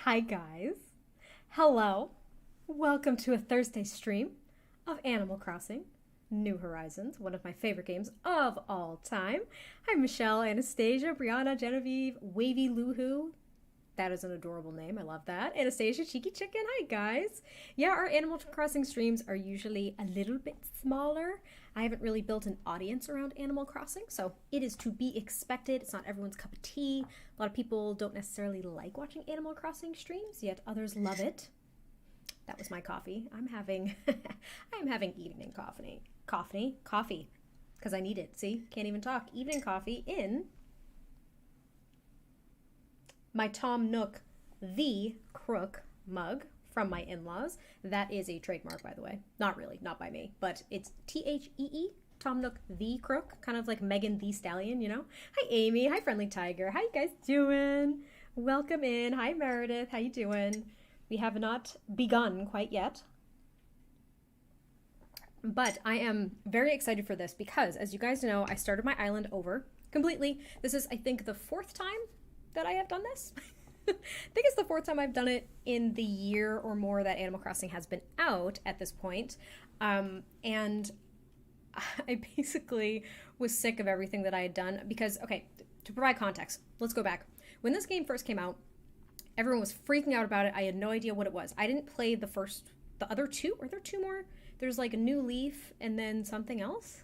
Hi guys. Hello. Welcome to a Thursday stream of Animal Crossing New Horizons, one of my favorite games of all time. Hi Michelle, Anastasia, Brianna, Genevieve, Wavy Luhu. That is an adorable name. I love that. Anastasia, Cheeky Chicken. Hi guys. Yeah, our Animal Crossing streams are usually a little bit smaller. I haven't really built an audience around Animal Crossing, so it is to be expected. It's not everyone's cup of tea. A lot of people don't necessarily like watching Animal Crossing streams, yet others love it. That was my coffee. I'm having evening coffee, because I need it. See, can't even talk. Evening coffee in my Tom Nook the Crook mug from my in-laws. That is a trademark, by the way. Not really, not by me, but it's T-H-E-E, Tom Nook the Crook, kind of like Megan the Stallion, you know? Hi, Amy. Hi, Friendly Tiger. How you guys doing? Welcome in. Hi, Meredith. How you doing? We have not begun quite yet. But I am very excited for this because, as you guys know, I started my island over completely. This is, I think, the fourth time that I have done this. I think it's the fourth time I've done it in the year or more that Animal Crossing has been out at this point. And I basically was sick of everything that I had done because, okay, to provide context, let's go back. When this game first came out, everyone was freaking out about it. I had no idea what it was. I didn't play the other two. Are there two more? There's like a New Leaf and then something else.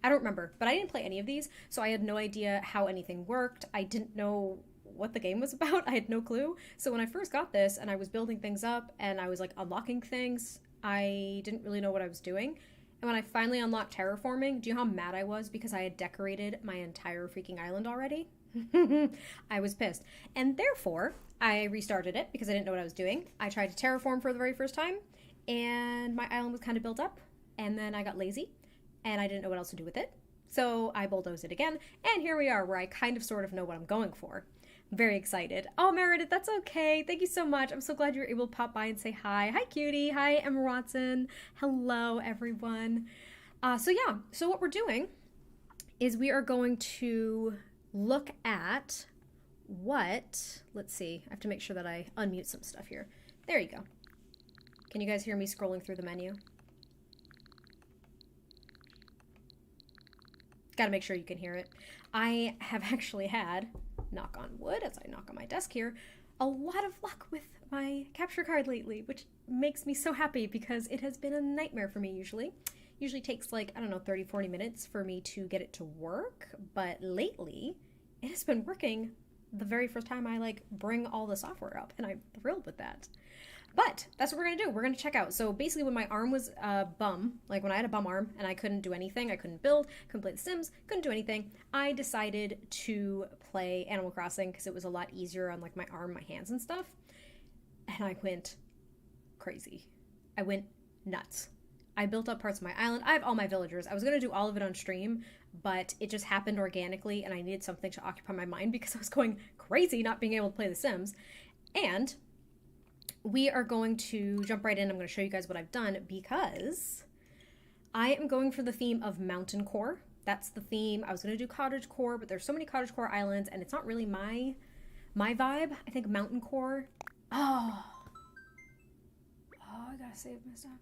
I don't remember, but I didn't play any of these, so I had no idea how anything worked. I didn't know what the game was about. I had no clue. So when I first got this and I was building things up and I was like unlocking things, I didn't really know what I was doing. And when I finally unlocked Terraforming, do you know how mad I was because I had decorated my entire freaking island already? I was pissed. And therefore, I restarted it because I didn't know what I was doing. I tried to terraform for the very first time, and my island was kind of built up, and then I got lazy, and I didn't know what else to do with it. So I bulldozed it again, and here we are where I kind of sort of know what I'm going for. I'm very excited. Oh, Meredith, that's okay. Thank you so much. I'm so glad you were able to pop by and say hi. Hi, cutie. Hi, Emma Watson. Hello, everyone. So what we're doing is we are going to look at let's see, I have to make sure that I unmute some stuff here. There you go. Can you guys hear me scrolling through the menu? Gotta make sure you can hear it. I have actually had, knock on wood as I knock on my desk here, a lot of luck with my capture card lately, which makes me so happy because it has been a nightmare for me usually. Usually takes like, I don't know, 30, 40 minutes for me to get it to work, but lately it has been working the very first time I like bring all the software up, and I'm thrilled with that. But that's what we're gonna do. We're gonna check out. So basically when my arm was bum, like when I had a bum arm and I couldn't do anything, I couldn't build, couldn't play The Sims, couldn't do anything, I decided to play Animal Crossing because it was a lot easier on like my arm, my hands and stuff. And I went crazy. I went nuts. I built up parts of my island. I have all my villagers. I was going to do all of it on stream, but it just happened organically and I needed something to occupy my mind because I was going crazy not being able to play The Sims. And we are going to jump right in. I'm going to show you guys what I've done because I am going for the theme of mountain core. That's the theme. I was going to do cottage core, but there's so many cottage core islands and it's not really my vibe. I think mountain core. Oh, I gotta save my stuff.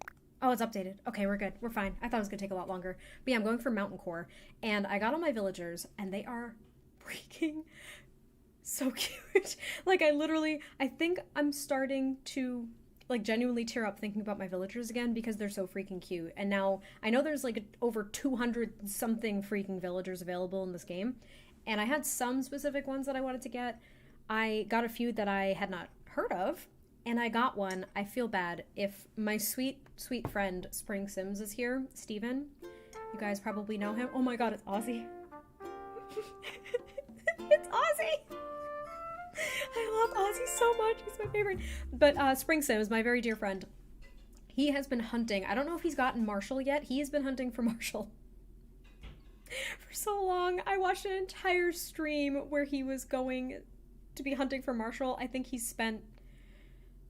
Oh, it's updated. Okay, we're good. We're fine. I thought it was going to take a lot longer. But yeah, I'm going for mountain core. And I got all my villagers, and they are freaking so cute. Like, I think I'm starting to, like, genuinely tear up thinking about my villagers again because they're so freaking cute. And now, I know there's, like, over 200-something freaking villagers available in this game. And I had some specific ones that I wanted to get. I got a few that I had not heard of. And I got one. I feel bad. If my sweet, sweet friend Spring Sims is here, Steven, you guys probably know him. Oh my god, it's Ozzy. It's Ozzy! I love Ozzy so much. He's my favorite. But Spring Sims, my very dear friend, he has been hunting. I don't know if he's gotten Marshall yet. He has been hunting for Marshall for so long. I watched an entire stream where he was going to be hunting for Marshall. I think he spent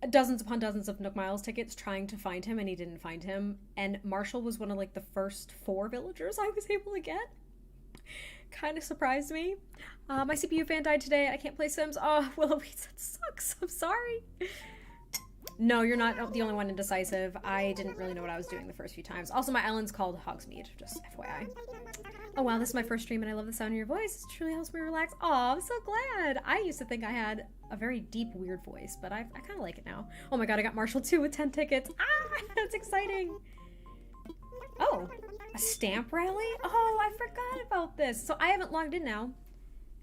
dozens upon dozens of Nook Miles tickets trying to find him, and he didn't find him. And Marshall was one of like the first 4 villagers I was able to get. kind of surprised me. My CPU fan died today. I can't play Sims. Oh, Willoweeds, that sucks. I'm sorry. No, you're not the only one indecisive. I didn't really know what I was doing the first few times. Also, my island's called Hogsmeade, just FYI. Oh wow, this is my first stream and I love the sound of your voice. It truly helps me relax. Oh, I'm so glad. I used to think I had a very deep, weird voice, but I kind of like it now. Oh my god, I got Marshall too with 10 tickets. Ah, that's exciting. Oh, a stamp rally? Oh, I forgot about this. So I haven't logged in now.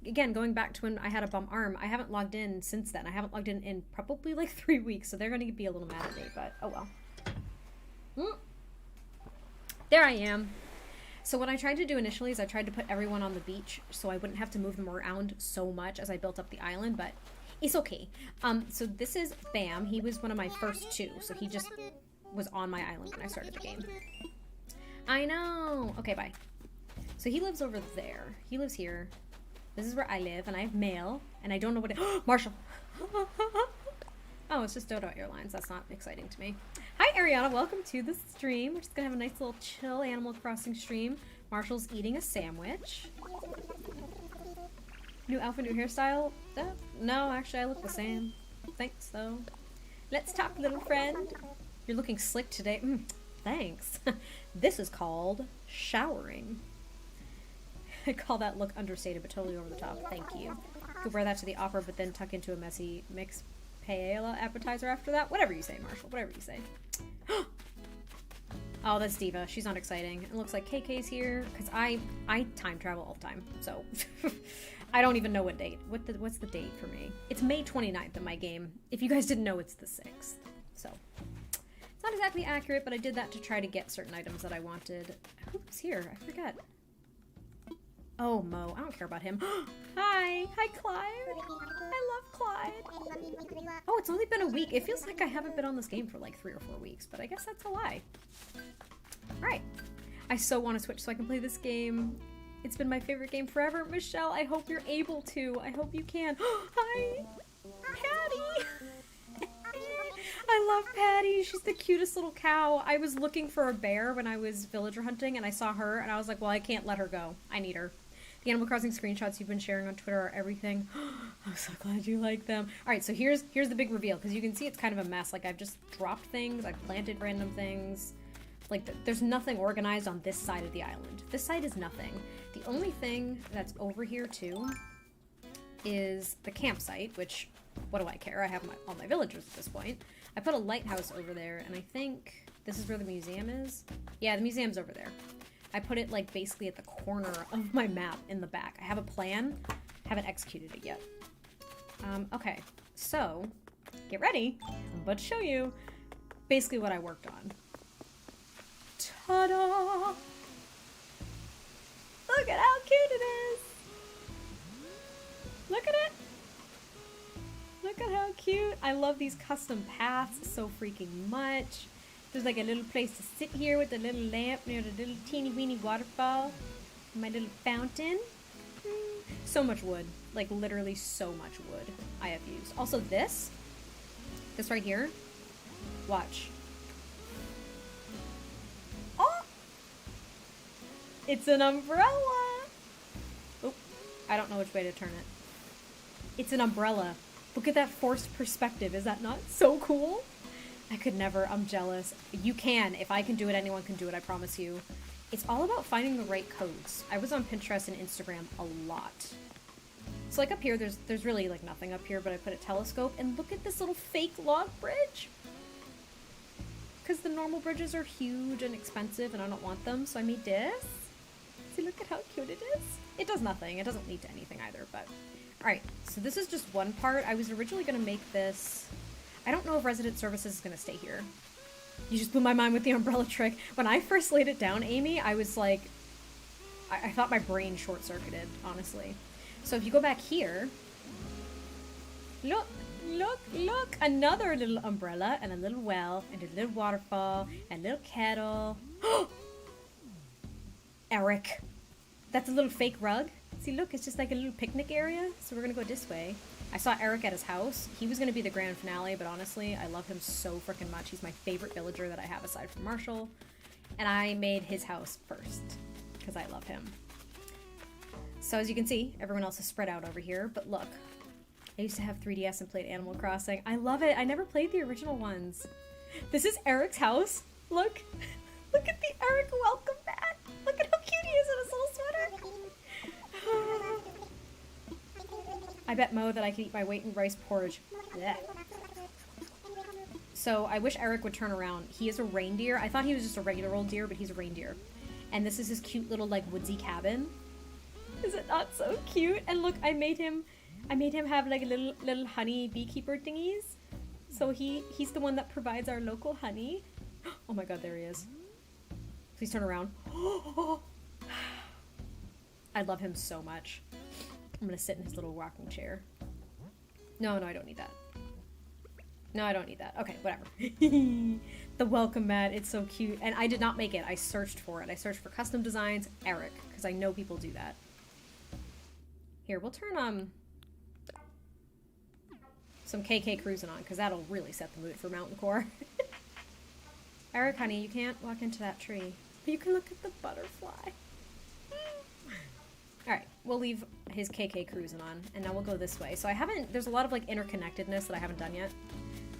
Again, going back to when I had a bum arm, I haven't logged in since then. I haven't logged in probably like 3 weeks, so they're going to be a little mad at me, but oh well. There I am. So what I tried to do initially is I tried to put everyone on the beach so I wouldn't have to move them around so much as I built up the island, but it's okay. So this is Bam. He was one of my first two, so he just was on my island when I started the game. I know. Okay, bye. So he lives over there. He lives here. This is where I live, and I have mail, and I don't know what it... Marshall! Oh, it's just Dodo Airlines. That's not exciting to me. Hi, Ariana. Welcome to the stream. We're just gonna have a nice little chill Animal Crossing stream. Marshall's eating a sandwich. New outfit, new hairstyle? No, actually, I look the same. Thanks, though. Let's talk, little friend. You're looking slick today. Thanks. This is called showering. I call that look understated, but totally over the top. Thank you. Could wear that to the opera, but then tuck into a messy mixed paella appetizer after that. Whatever you say, Marshall. Whatever you say. Oh, that's Diva. She's not exciting. It looks like KK's here because I time travel all the time. So I don't even know what date. What's the date for me? It's May 29th in my game. If you guys didn't know, it's the 6th. So it's not exactly accurate, but I did that to try to get certain items that I wanted. Who's here? I forget. Oh, Mo. I don't care about him. Hi. Hi, Clyde. I love Clyde. Oh, it's only been a week. It feels like I haven't been on this game for like 3 or 4 weeks, but I guess that's a lie. All right. I so want to switch so I can play this game. It's been my favorite game forever. Michelle, I hope you're able to. I hope you can. Hi. Patty. I love Patty. She's the cutest little cow. I was looking for a bear when I was villager hunting, and I saw her, and I was like, well, I can't let her go. I need her. The Animal Crossing screenshots you've been sharing on Twitter are everything. I'm so glad you like them. All right, so here's the big reveal, because you can see it's kind of a mess. Like, I've just dropped things. I've planted random things. Like, there's nothing organized on this side of the island. This side is nothing. The only thing that's over here, too, is the campsite, which, what do I care? I have all my villagers at this point. I put a lighthouse over there, and I think this is where the museum is. Yeah, the museum's over there. I put it, like, basically at the corner of my map in the back. I have a plan. Haven't executed it yet. Okay, so, get ready. I'm about to show you basically what I worked on. Ta-da! Look at how cute it is! Look at it! Look at how cute. I love these custom paths so freaking much. There's like a little place to sit here with a little lamp near the little teeny weeny waterfall. My little fountain. So much wood. Like literally so much wood I have used. Also this right here. Watch. Oh! It's an umbrella! Oh, I don't know which way to turn it. It's an umbrella. Look at that forced perspective. Is that not so cool? I could never. I'm jealous. You can. If I can do it, anyone can do it. I promise you. It's all about finding the right codes. I was on Pinterest and Instagram a lot. So like up here, there's really like nothing up here, but I put a telescope and look at this little fake log bridge. Because the normal bridges are huge and expensive and I don't want them, so I made this. See, look at how cute it is. It does nothing. It doesn't lead to anything either, but... Alright, so this is just one part. I was originally going to make this... I don't know if resident services is going to stay here. You just blew my mind with the umbrella trick. When I first laid it down, Amy, I was like... I thought my brain short-circuited, honestly. So if you go back here... Look! Look! Look! Another little umbrella, and a little well, and a little waterfall, and a little kettle. Eric! That's a little fake rug. See, look, it's just like a little picnic area. So we're gonna go this way. I saw Eric at his house. He was gonna be the grand finale, but honestly, I love him so freaking much. He's my favorite villager that I have aside from Marshall. And I made his house first, because I love him. So as you can see, everyone else is spread out over here, but look. I used to have 3DS and played Animal Crossing. I love it. I never played the original ones. This is Eric's house. Look. Look at the Eric welcome mat. Look at how cute he is in his little sweater. I bet Mo that I could eat my weight in rice porridge. Blech. So I wish Eric would turn around. He is a reindeer. I thought he was just a regular old deer, but he's a reindeer. And this is his cute little like woodsy cabin. Is it not so cute? And look, I made him have like a little honey beekeeper thingies. So he's the one that provides our local honey. Oh my god, there he is. Please turn around. I love him so much. I'm gonna sit in his little rocking chair. No, I don't need that. No, I don't need that. Okay, whatever. The welcome mat, it's so cute. And I did not make it. I searched for it. I searched for custom designs, Eric, because I know people do that. Here, we'll turn some KK Cruising on, because that'll really set the mood for Mountain Core. Eric, honey, you can't walk into that tree. But you can look at the butterfly. Alright, we'll leave his KK Cruising on, and now we'll go this way. So there's a lot of like interconnectedness that I haven't done yet.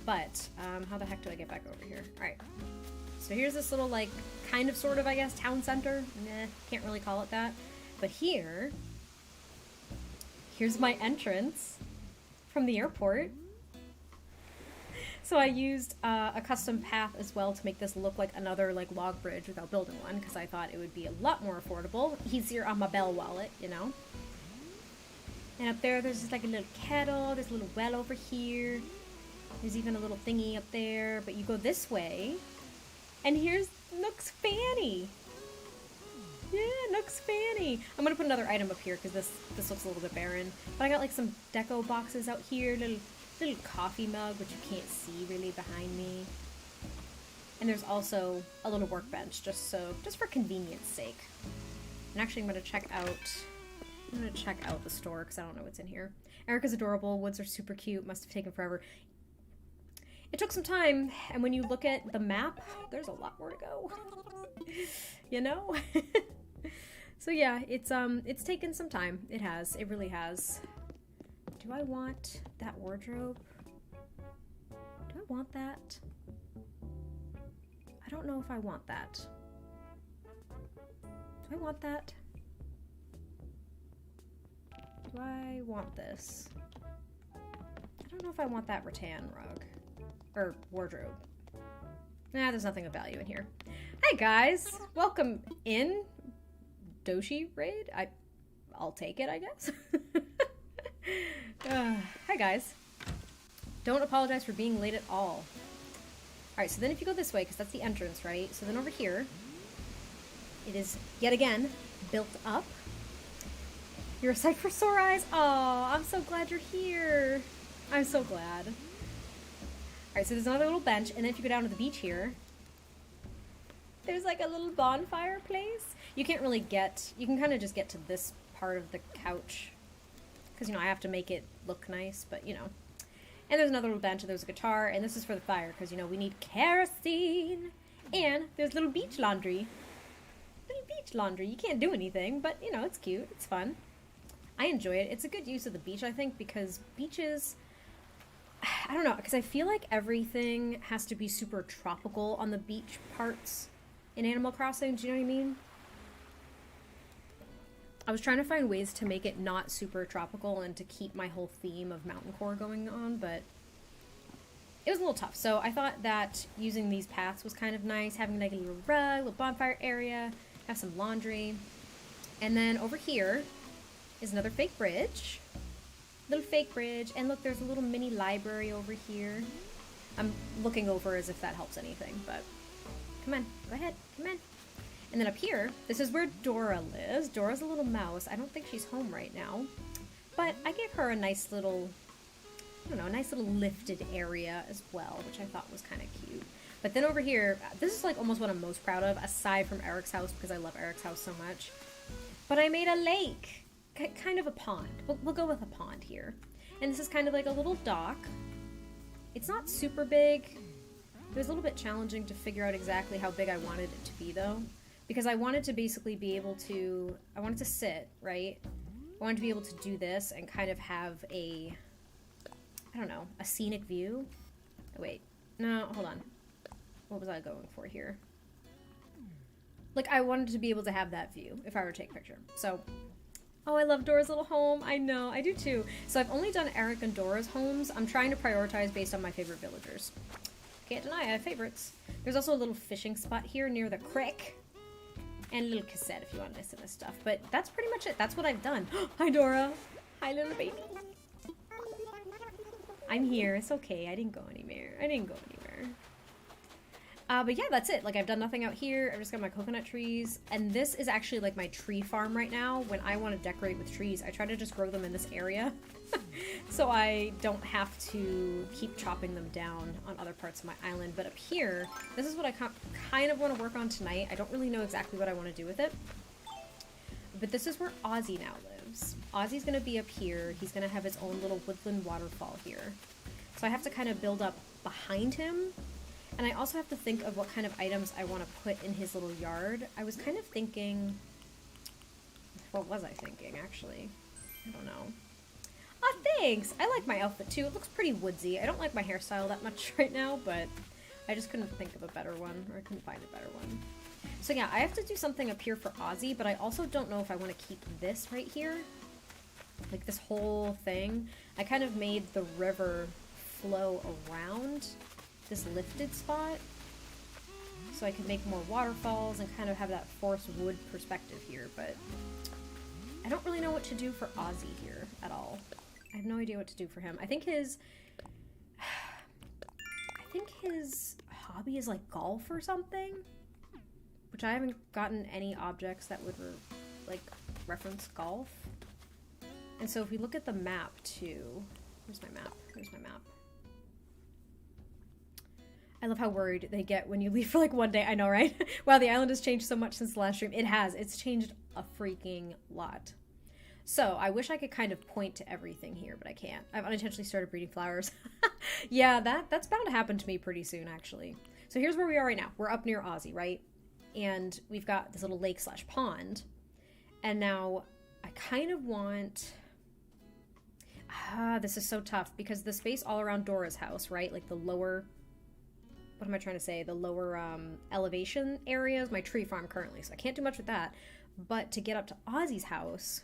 But, how the heck do I get back over here? Alright. So here's this little like, kind of sort of, I guess, town center. Nah, can't really call it that. But here's my entrance from the airport. So I used a custom path as well to make this look like another like log bridge without building one, because I thought it would be a lot more affordable, easier on my Bell wallet, you know. And up there's just like a little kettle, there's a little well over here, there's even a little thingy up there, but you go this way, and here's Nook's Fanny. Yeah, Nook's Fanny. I'm gonna put another item up here because this looks a little bit barren, but I got like some deco boxes out here, little coffee mug, which you can't see really behind me. And there's also a little workbench, just for convenience sake. And actually I'm gonna check out the store because I don't know what's in here. Erica's adorable, woods are super cute, must have taken forever. It took some time, and when you look at the map, there's a lot more to go. You know? So yeah, it's taken some time. It really has. Do I want that wardrobe? Do I want that? I don't know if I want that. Do I want that? Do I want this? I don't know if I want that rattan rug. Or wardrobe. Nah, there's nothing of value in here. Hi guys! Welcome in. Doshi raid? I'll take it, I guess. Hi guys. Don't apologize for being late at all. Alright, so then if you go this way, because that's the entrance, right? So then over here, it is, yet again, built up. You're a sight for sore eyes? Oh, I'm so glad you're here. I'm so glad. Alright, so there's another little bench, and then if you go down to the beach here, there's like a little bonfire place. You can't really you can kind of just get to this part of the couch. Because, you know, I have to make it look nice, but, you know. And there's another little bench, and there's a guitar, and this is for the fire, because, you know, we need kerosene. And there's little beach laundry. Little beach laundry. You can't do anything, but, you know, it's cute. It's fun. I enjoy it. It's a good use of the beach, I think, because beaches... I don't know, because I feel like everything has to be super tropical on the beach parts in Animal Crossing. Do you know what I mean? I was trying to find ways to make it not super tropical and to keep my whole theme of Mountain Core going on, but it was a little tough. So I thought that using these paths was kind of nice, having like a little rug, a little bonfire area, have some laundry. And then over here is another fake bridge. Little fake bridge. And look, there's a little mini library over here. I'm looking over as if that helps anything, but come on, go ahead, come on. And then up here, this is where Dora lives. Dora's a little mouse. I don't think she's home right now. But I gave her a nice little, I don't know, a nice little lifted area as well, which I thought was kind of cute. But then over here, this is like almost what I'm most proud of, aside from Eric's house, because I love Eric's house so much. But I made a lake. Kind of a pond. We'll go with a pond here. And this is kind of like a little dock. It's not super big. It was a little bit challenging to figure out exactly how big I wanted it to be, though. Because I wanted to basically be able to, I wanted to sit, right? I wanted to be able to do this and kind of have a, I don't know, a scenic view. Oh, wait, no, hold on. What was I going for here? Like, I wanted to be able to have that view if I were to take a picture. So, oh, I love Dora's little home. I know, I do too. So I've only done Eric and Dora's homes. I'm trying to prioritize based on my favorite villagers. Can't deny I have favorites. There's also a little fishing spot here near the creek. And a little cassette if you want to listen to stuff. But that's pretty much it. That's what I've done. Hi, Dora. Hi, little baby. I'm here. It's okay. I didn't go anywhere. But yeah, that's it. Like, I've done nothing out here. I've just got my coconut trees. And this is actually like my tree farm right now. When I want to decorate with trees, I try to just grow them in this area. So I don't have to keep chopping them down on other parts of my island. But up here, this is what I kind of want to work on tonight. I don't really know exactly what I want to do with it. But this is where Ozzy now lives. Ozzy's going to be up here. He's going to have his own little woodland waterfall here. So I have to kind of build up behind him. And I also have to think of what kind of items I want to put in his little yard. I was kind of thinking... What was I thinking, actually? I don't know. Oh, thanks! I like my outfit, too. It looks pretty woodsy. I don't like my hairstyle that much right now, but I just couldn't think of a better one, or I couldn't find a better one. So yeah, I have to do something up here for Ozzy, but I also don't know if I want to keep this right here. Like, this whole thing. I kind of made the river flow around this lifted spot, so I can make more waterfalls and kind of have that forest wood perspective here, but I don't really know what to do for Ozzy here at all. I have no idea what to do for him. I think his hobby is like golf or something, which I haven't gotten any objects that would like reference golf. And so if we look at the map too, where's my map? I love how worried they get when you leave for like one day. I know, right? Wow, the island has changed so much since the last stream. It has. It's changed a freaking lot. So I wish I could kind of point to everything here, but I can't. I've unintentionally started breeding flowers. Yeah, that's bound to happen to me pretty soon, actually. So here's where we are right now. We're up near Ozzy, right? And we've got this little lake/pond. And now I kind of want... this is so tough because the space all around Dora's house, right? Like the lower... What am I trying to say? The lower elevation area is my tree farm currently, so I can't do much with that. But to get up to Ozzy's house,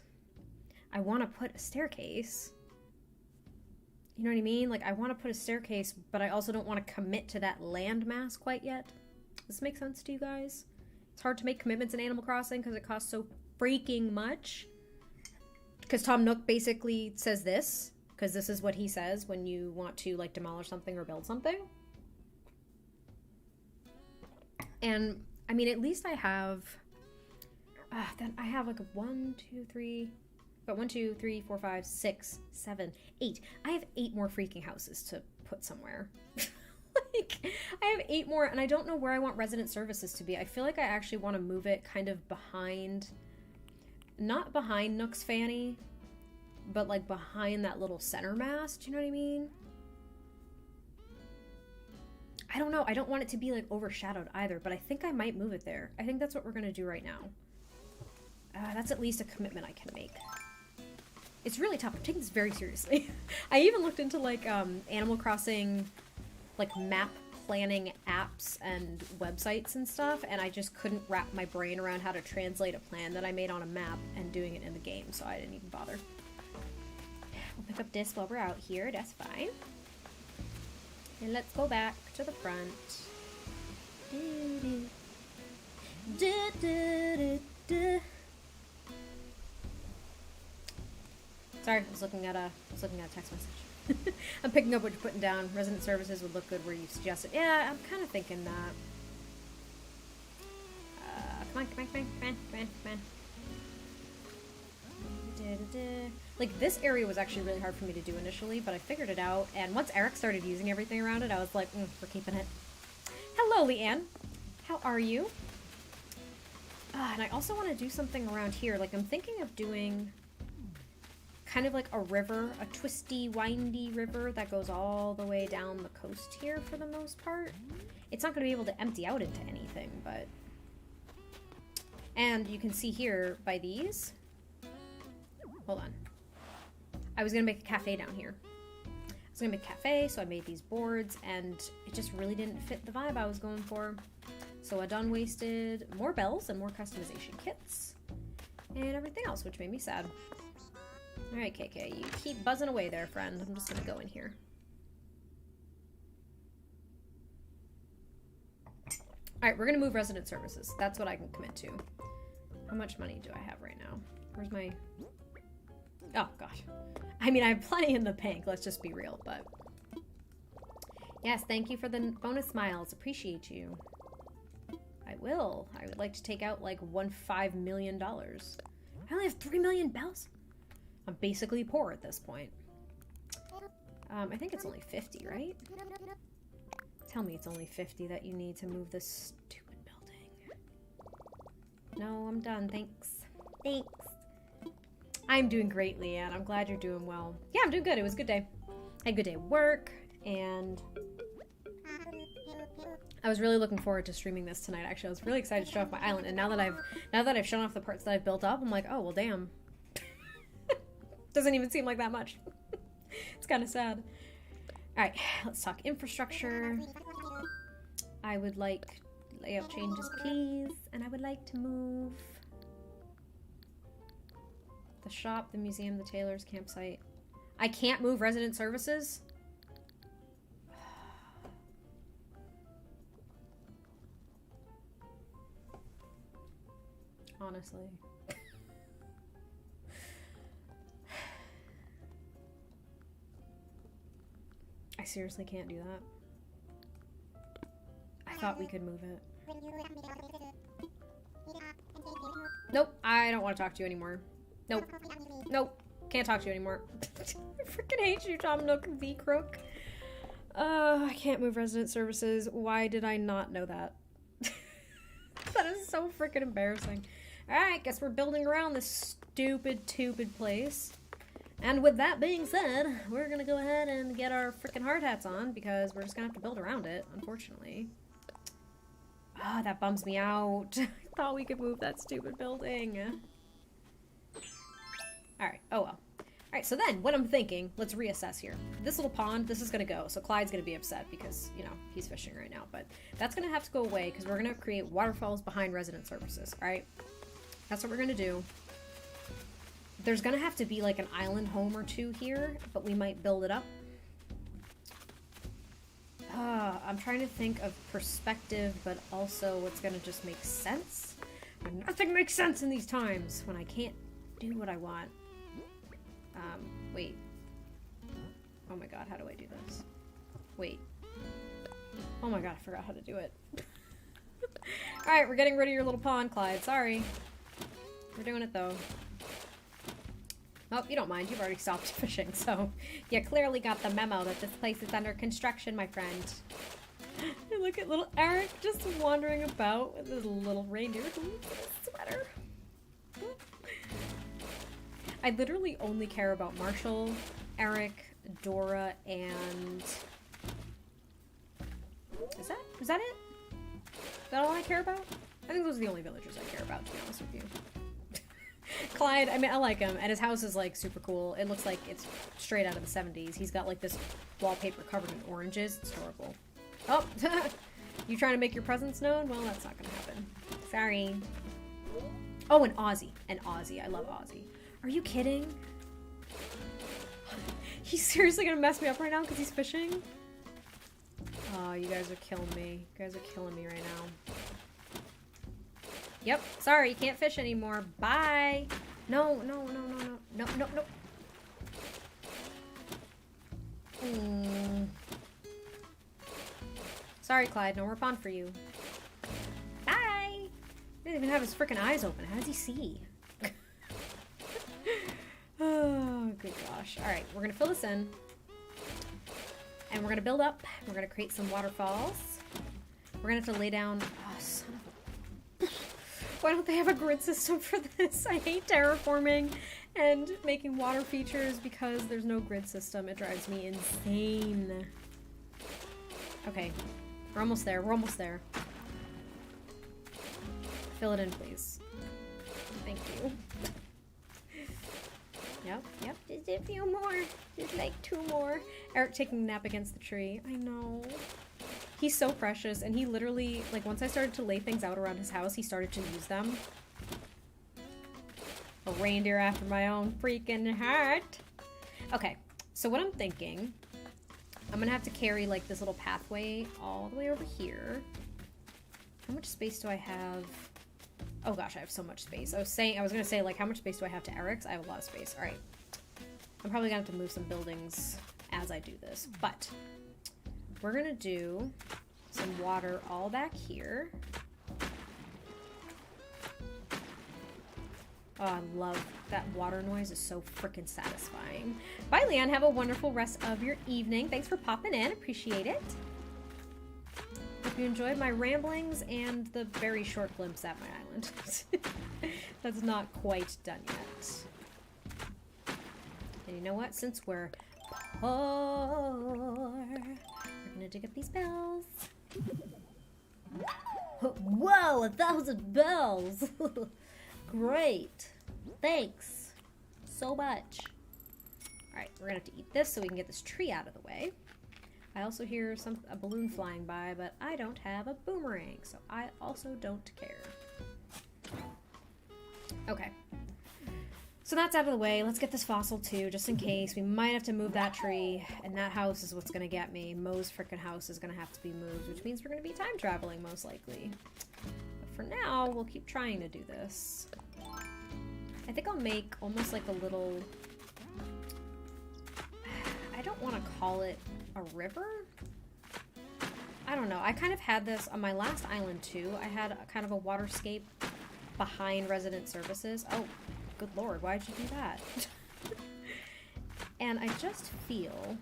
I want to put a staircase. You know what I mean? Like, I want to put a staircase, but I also don't want to commit to that land mass quite yet. Does this make sense to you guys? It's hard to make commitments in Animal Crossing because it costs so freaking much. Because Tom Nook basically says this, because this is what he says when you want to, like, demolish something or build something. And, I mean, at least I have, then I have like a 1, 2, 3, but 1, 2, 3, 4, 5, 6, 7, 8. I have 8 more freaking houses to put somewhere. Like, I have 8 more, and I don't know where I want resident services to be. I feel like I actually want to move it kind of behind, not behind Nook's Fanny, but like behind that little center mass. Do you know what I mean? I don't know. I don't want it to be, like, overshadowed either, but I think I might move it there. I think that's what we're going to do right now. That's at least a commitment I can make. It's really tough. I'm taking this very seriously. I even looked into, like, Animal Crossing, like, map planning apps and websites and stuff, and I just couldn't wrap my brain around how to translate a plan that I made on a map and doing it in the game, so I didn't even bother. We'll pick up this while we're out here. That's fine. And let's go back to the front. Sorry, I was looking at a text message. I'm picking up what you're putting down. Resident services would look good where you suggested. Yeah, I'm kind of thinking that. Come on. Like, this area was actually really hard for me to do initially, but I figured it out, and once Eric started using everything around it, I was like, we're keeping it. Hello, Leanne. How are you? And I also want to do something around here. Like, I'm thinking of doing kind of like a river, a twisty, windy river that goes all the way down the coast here for the most part. It's not going to be able to empty out into anything, but... And you can see here by these... hold on. I was gonna make a cafe down here. I was gonna make a cafe, so I made these boards, and it just really didn't fit the vibe I was going for. So I done wasted more bells and more customization kits and everything else, which made me sad. All right, KK, you keep buzzing away there, friend. I'm just gonna go in here. All right, we're gonna move resident services. That's what I can commit to. How much money do I have right now? Where's my... Oh, gosh. I mean, I have plenty in the bank, let's just be real, but... Yes, thank you for the bonus smiles. Appreciate you. I will. I would like to take out, like, $1.5 million. I only have 3 million bells. I'm basically poor at this point. I think it's only 50, right? Tell me it's only 50 that you need to move this stupid building. No, I'm done. Thanks. Thanks. I'm doing great, Leanne. I'm glad you're doing well. Yeah, I'm doing good. It was a good day. I had a good day at work, and I was really looking forward to streaming this tonight. Actually, I was really excited to show off my island, and now that I've shown off the parts that I've built up, I'm like, oh well, damn. Doesn't even seem like that much. It's kind of sad. All right, let's talk infrastructure. I would like layout changes, please, and I would like to move the shop, the museum, the tailor's campsite. I can't move resident services? Honestly. I seriously can't do that. I thought we could move it. Nope, I don't want to talk to you anymore. Nope. Nope. Can't talk to you anymore. I freaking hate you, Tom Nook V Crook. I can't move resident services. Why did I not know that? That is so freaking embarrassing. Alright, guess we're building around this stupid place. And with that being said, we're gonna go ahead and get our freaking hard hats on because we're just gonna have to build around it, unfortunately. Ah, that bums me out. I thought we could move that stupid building. Alright, oh well. Alright, so then, what I'm thinking, let's reassess here. This little pond, this is gonna go, so Clyde's gonna be upset because, you know, he's fishing right now, but that's gonna have to go away because we're gonna create waterfalls behind resident services, alright? That's what we're gonna do. There's gonna have to be like an island home or two here, but we might build it up. I'm trying to think of perspective, but also what's gonna just make sense. And nothing makes sense in these times when I can't do what I want. Wait. Oh my god, how do I do this? Wait. Oh my god, I forgot how to do it. Alright, we're getting rid of your little pond, Clyde. Sorry. We're doing it though. Oh, you don't mind. You've already stopped fishing, so you clearly got the memo that this place is under construction, my friend. And look at little Eric just wandering about with his little reindeer sweater. I literally only care about Marshall, Eric, Dora, and... Is that it? Is that all I care about? I think those are the only villagers I care about, to be honest with you. Clyde, I mean, I like him, and his house is, like, super cool. It looks like it's straight out of the 70s. He's got, like, this wallpaper covered in oranges. It's adorable. Oh! You trying to make your presence known? Well, that's not gonna happen. Sorry. Oh, and Ozzy. And Ozzy. I love Ozzy. Are you kidding? He's seriously gonna mess me up right now because he's fishing? Oh, you guys are killing me. You guys are killing me right now. Yep, sorry, you can't fish anymore. Bye. No. Sorry, Clyde, no more pond for you. Bye. He doesn't even have his freaking eyes open. How does he see? Oh, good gosh. All right, we're gonna fill this in. And we're gonna build up. We're gonna create some waterfalls. We're gonna have to lay down... Oh, son of a... Why don't they have a grid system for this? I hate terraforming and making water features because there's no grid system. It drives me insane. Okay, we're almost there. We're almost there. Fill it in, please. Thank you. Yep, yep. Just a few more. Just like 2 more. Eric taking a nap against the tree. I know. He's so precious, and he literally, like, once I started to lay things out around his house, he started to use them. A reindeer after my own freaking heart. Okay, so what I'm thinking, I'm gonna have to carry, like, this little pathway all the way over here. How much space do I have? Oh gosh, I have so much space. I was gonna say, like, how much space do I have to Eric's? I have a lot of space. All right. I'm probably gonna have to move some buildings as I do this, but we're gonna do some water all back here. Oh, I love that water noise. Is so freaking satisfying. Bye, Leanne. Have a wonderful rest of your evening. Thanks for popping in. Appreciate it. Hope you enjoyed my ramblings and the very short glimpse at my island. That's not quite done yet. And you know what? Since we're poor, we're gonna dig up these bells. Whoa, 1,000 bells! Great. Thanks so much. Alright, we're gonna have to eat this so we can get this tree out of the way. I also hear a balloon flying by, but I don't have a boomerang, so I also don't care. Okay. So that's out of the way. Let's get this fossil too, just in case. We might have to move that tree, and that house is what's gonna get me. Mo's frickin' house is gonna have to be moved, which means we're gonna be time traveling, most likely. But for now, we'll keep trying to do this. I think I'll make almost like a little... I don't want to call it a river? I don't know. I kind of had this on my last island too. I had a kind of a waterscape behind resident services. Oh, good lord, why did you do that? And I just feel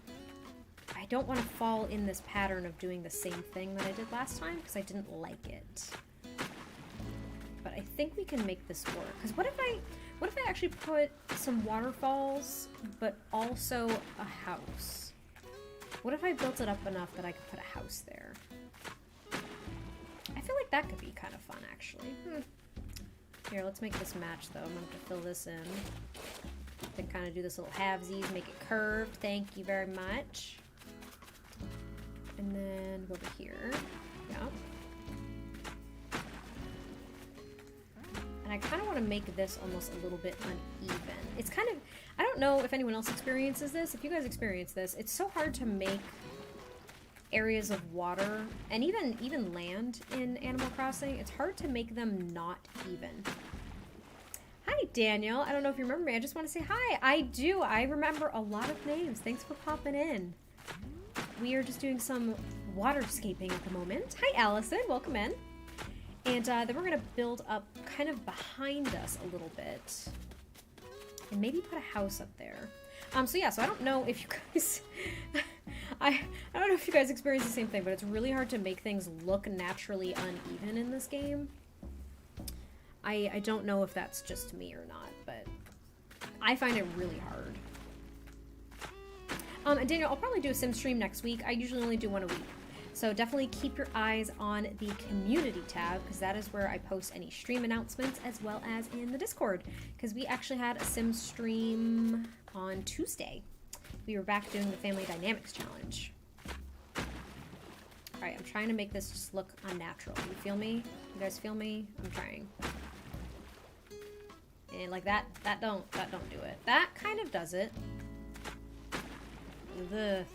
I don't want to fall in this pattern of doing the same thing that I did last time because I didn't like it. But I think we can make this work. Because what if I actually put some waterfalls, but also a house? What if I built it up enough that I could put a house there? I feel like that could be kind of fun, actually. Here, let's make this match, though. I'm going to have to fill this in. Then kind of do this little halvesies, make it curved. Thank you very much. And then go over here. Yeah. And I kind of want to make this almost a little bit uneven. It's kind of, I don't know if anyone else experiences this. If you guys experience this, it's so hard to make areas of water and even land in Animal Crossing. It's hard to make them not even. Hi, Daniel. I don't know if you remember me. I just want to say hi. I do. I remember a lot of names. Thanks for popping in. We are just doing some waterscaping at the moment. Hi, Allison. Welcome in. And then we're going to build up kind of behind us a little bit. And maybe put a house up there. So yeah, so I don't know if you guys... I don't know if you guys experience the same thing, but it's really hard to make things look naturally uneven in this game. I don't know if that's just me or not, but I find it really hard. And Daniel, I'll probably do a sim stream next week. I usually only do one a week. So definitely keep your eyes on the community tab, because that is where I post any stream announcements, as well as in the Discord, because we actually had a sim stream on Tuesday. We were back doing the Family Dynamics Challenge. Alright, I'm trying to make this just look unnatural. You feel me? You guys feel me? I'm trying. And like that don't do it. That kind of does it. Ugh.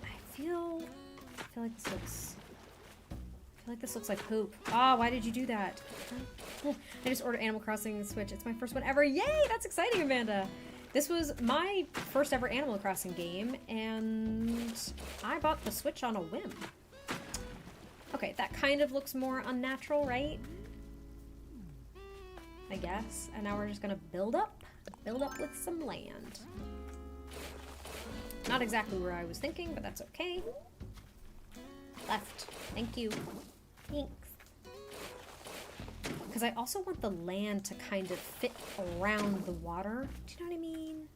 I feel like this looks like poop. Ah, why did you do that? I just ordered Animal Crossing Switch. It's my first one ever. Yay! That's exciting, Amanda. This was my first ever Animal Crossing game, and I bought the Switch on a whim. Okay, that kind of looks more unnatural, right? I guess. And now we're just gonna build up with some land. Not exactly where I was thinking, but that's okay. Left. Thank you. Thanks. Because I also want the land to kind of fit around the water. Do you know what I mean?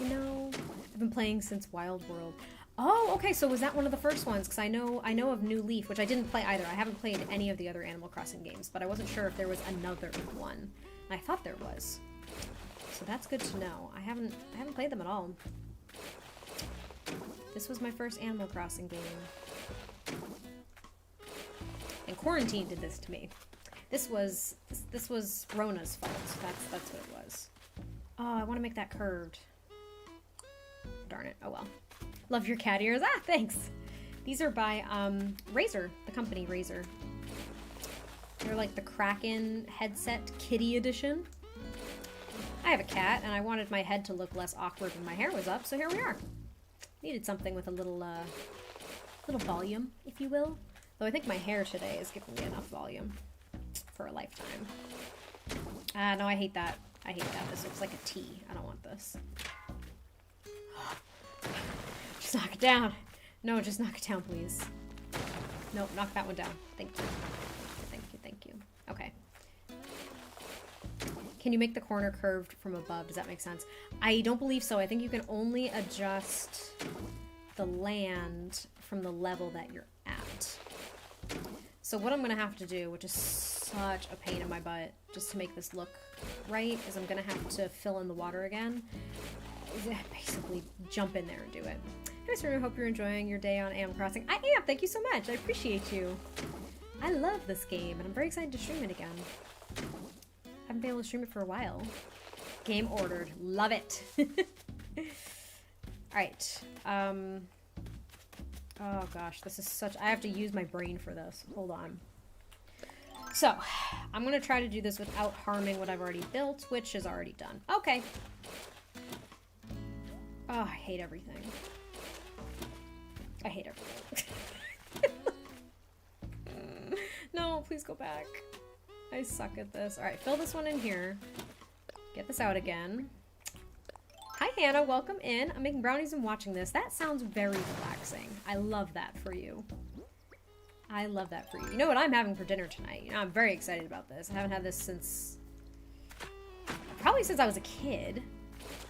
You know? I've been playing since Wild World. Oh, okay, so was that one of the first ones? Because I know of New Leaf, which I didn't play either. I haven't played any of the other Animal Crossing games, but I wasn't sure if there was another one. I thought there was. So that's good to know. I haven't played them at all. This was my first Animal Crossing game. And quarantine did this to me. This was Rona's fault. That's what it was. Oh, I want to make that curved. Darn it. Oh well. Love your cat ears. Ah, thanks. These are by Razer, the company Razer. They're like the Kraken headset kitty edition. I have a cat, and I wanted my head to look less awkward when my hair was up, so here we are. Needed something with a little volume, if you will. Though I think my hair today is giving me enough volume for a lifetime. No, I hate that. I hate that. This looks like a T. I don't want this. Just knock it down. No, just knock it down, please. No, knock that one down. Thank you. Thank you, thank you. Okay. Can you make the corner curved from above? Does that make sense? I don't believe so. I think you can only adjust the land from the level that you're at. So what I'm going to have to do, which is such a pain in my butt, just to make this look right, is I'm going to have to fill in the water again. Basically jump in there and do it. Hey, I hope you're enjoying your day on Animal Crossing. I am! Thank you so much! I appreciate you. I love this game, and I'm very excited to stream it again. Haven't been able to stream it for a while. Game ordered. Love it! Alright. Oh gosh, this is such... I have to use my brain for this. Hold on. So, I'm going to try to do this without harming what I've already built, which is already done. Okay. Oh, I hate everything. I hate everything. No, please go back. I suck at this. Alright, fill this one in here. Get this out again. Hi Hannah, welcome in. I'm making brownies and watching this. That sounds very relaxing. I love that for you. I love that for you. You know what I'm having for dinner tonight? You know, I'm very excited about this. I haven't had this since... probably since I was a kid.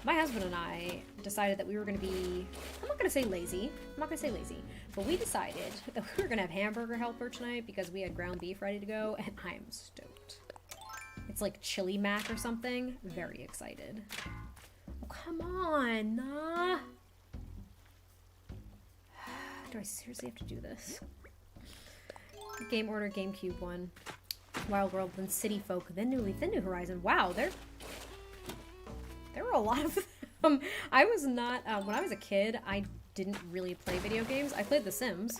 My husband and I decided that we were going to be... I'm not going to say lazy. I'm not going to say lazy. But we decided that we were going to have hamburger helper tonight because we had ground beef ready to go, and I'm stoked. It's like chili mac or something. Very excited. Oh, come on. Nah. Do I seriously have to do this? Game Order, GameCube one. Wild World, then City Folk, then New Leaf, then New Horizon. Wow, there were a lot of them. I was not, when I was a kid, I didn't really play video games. I played The Sims.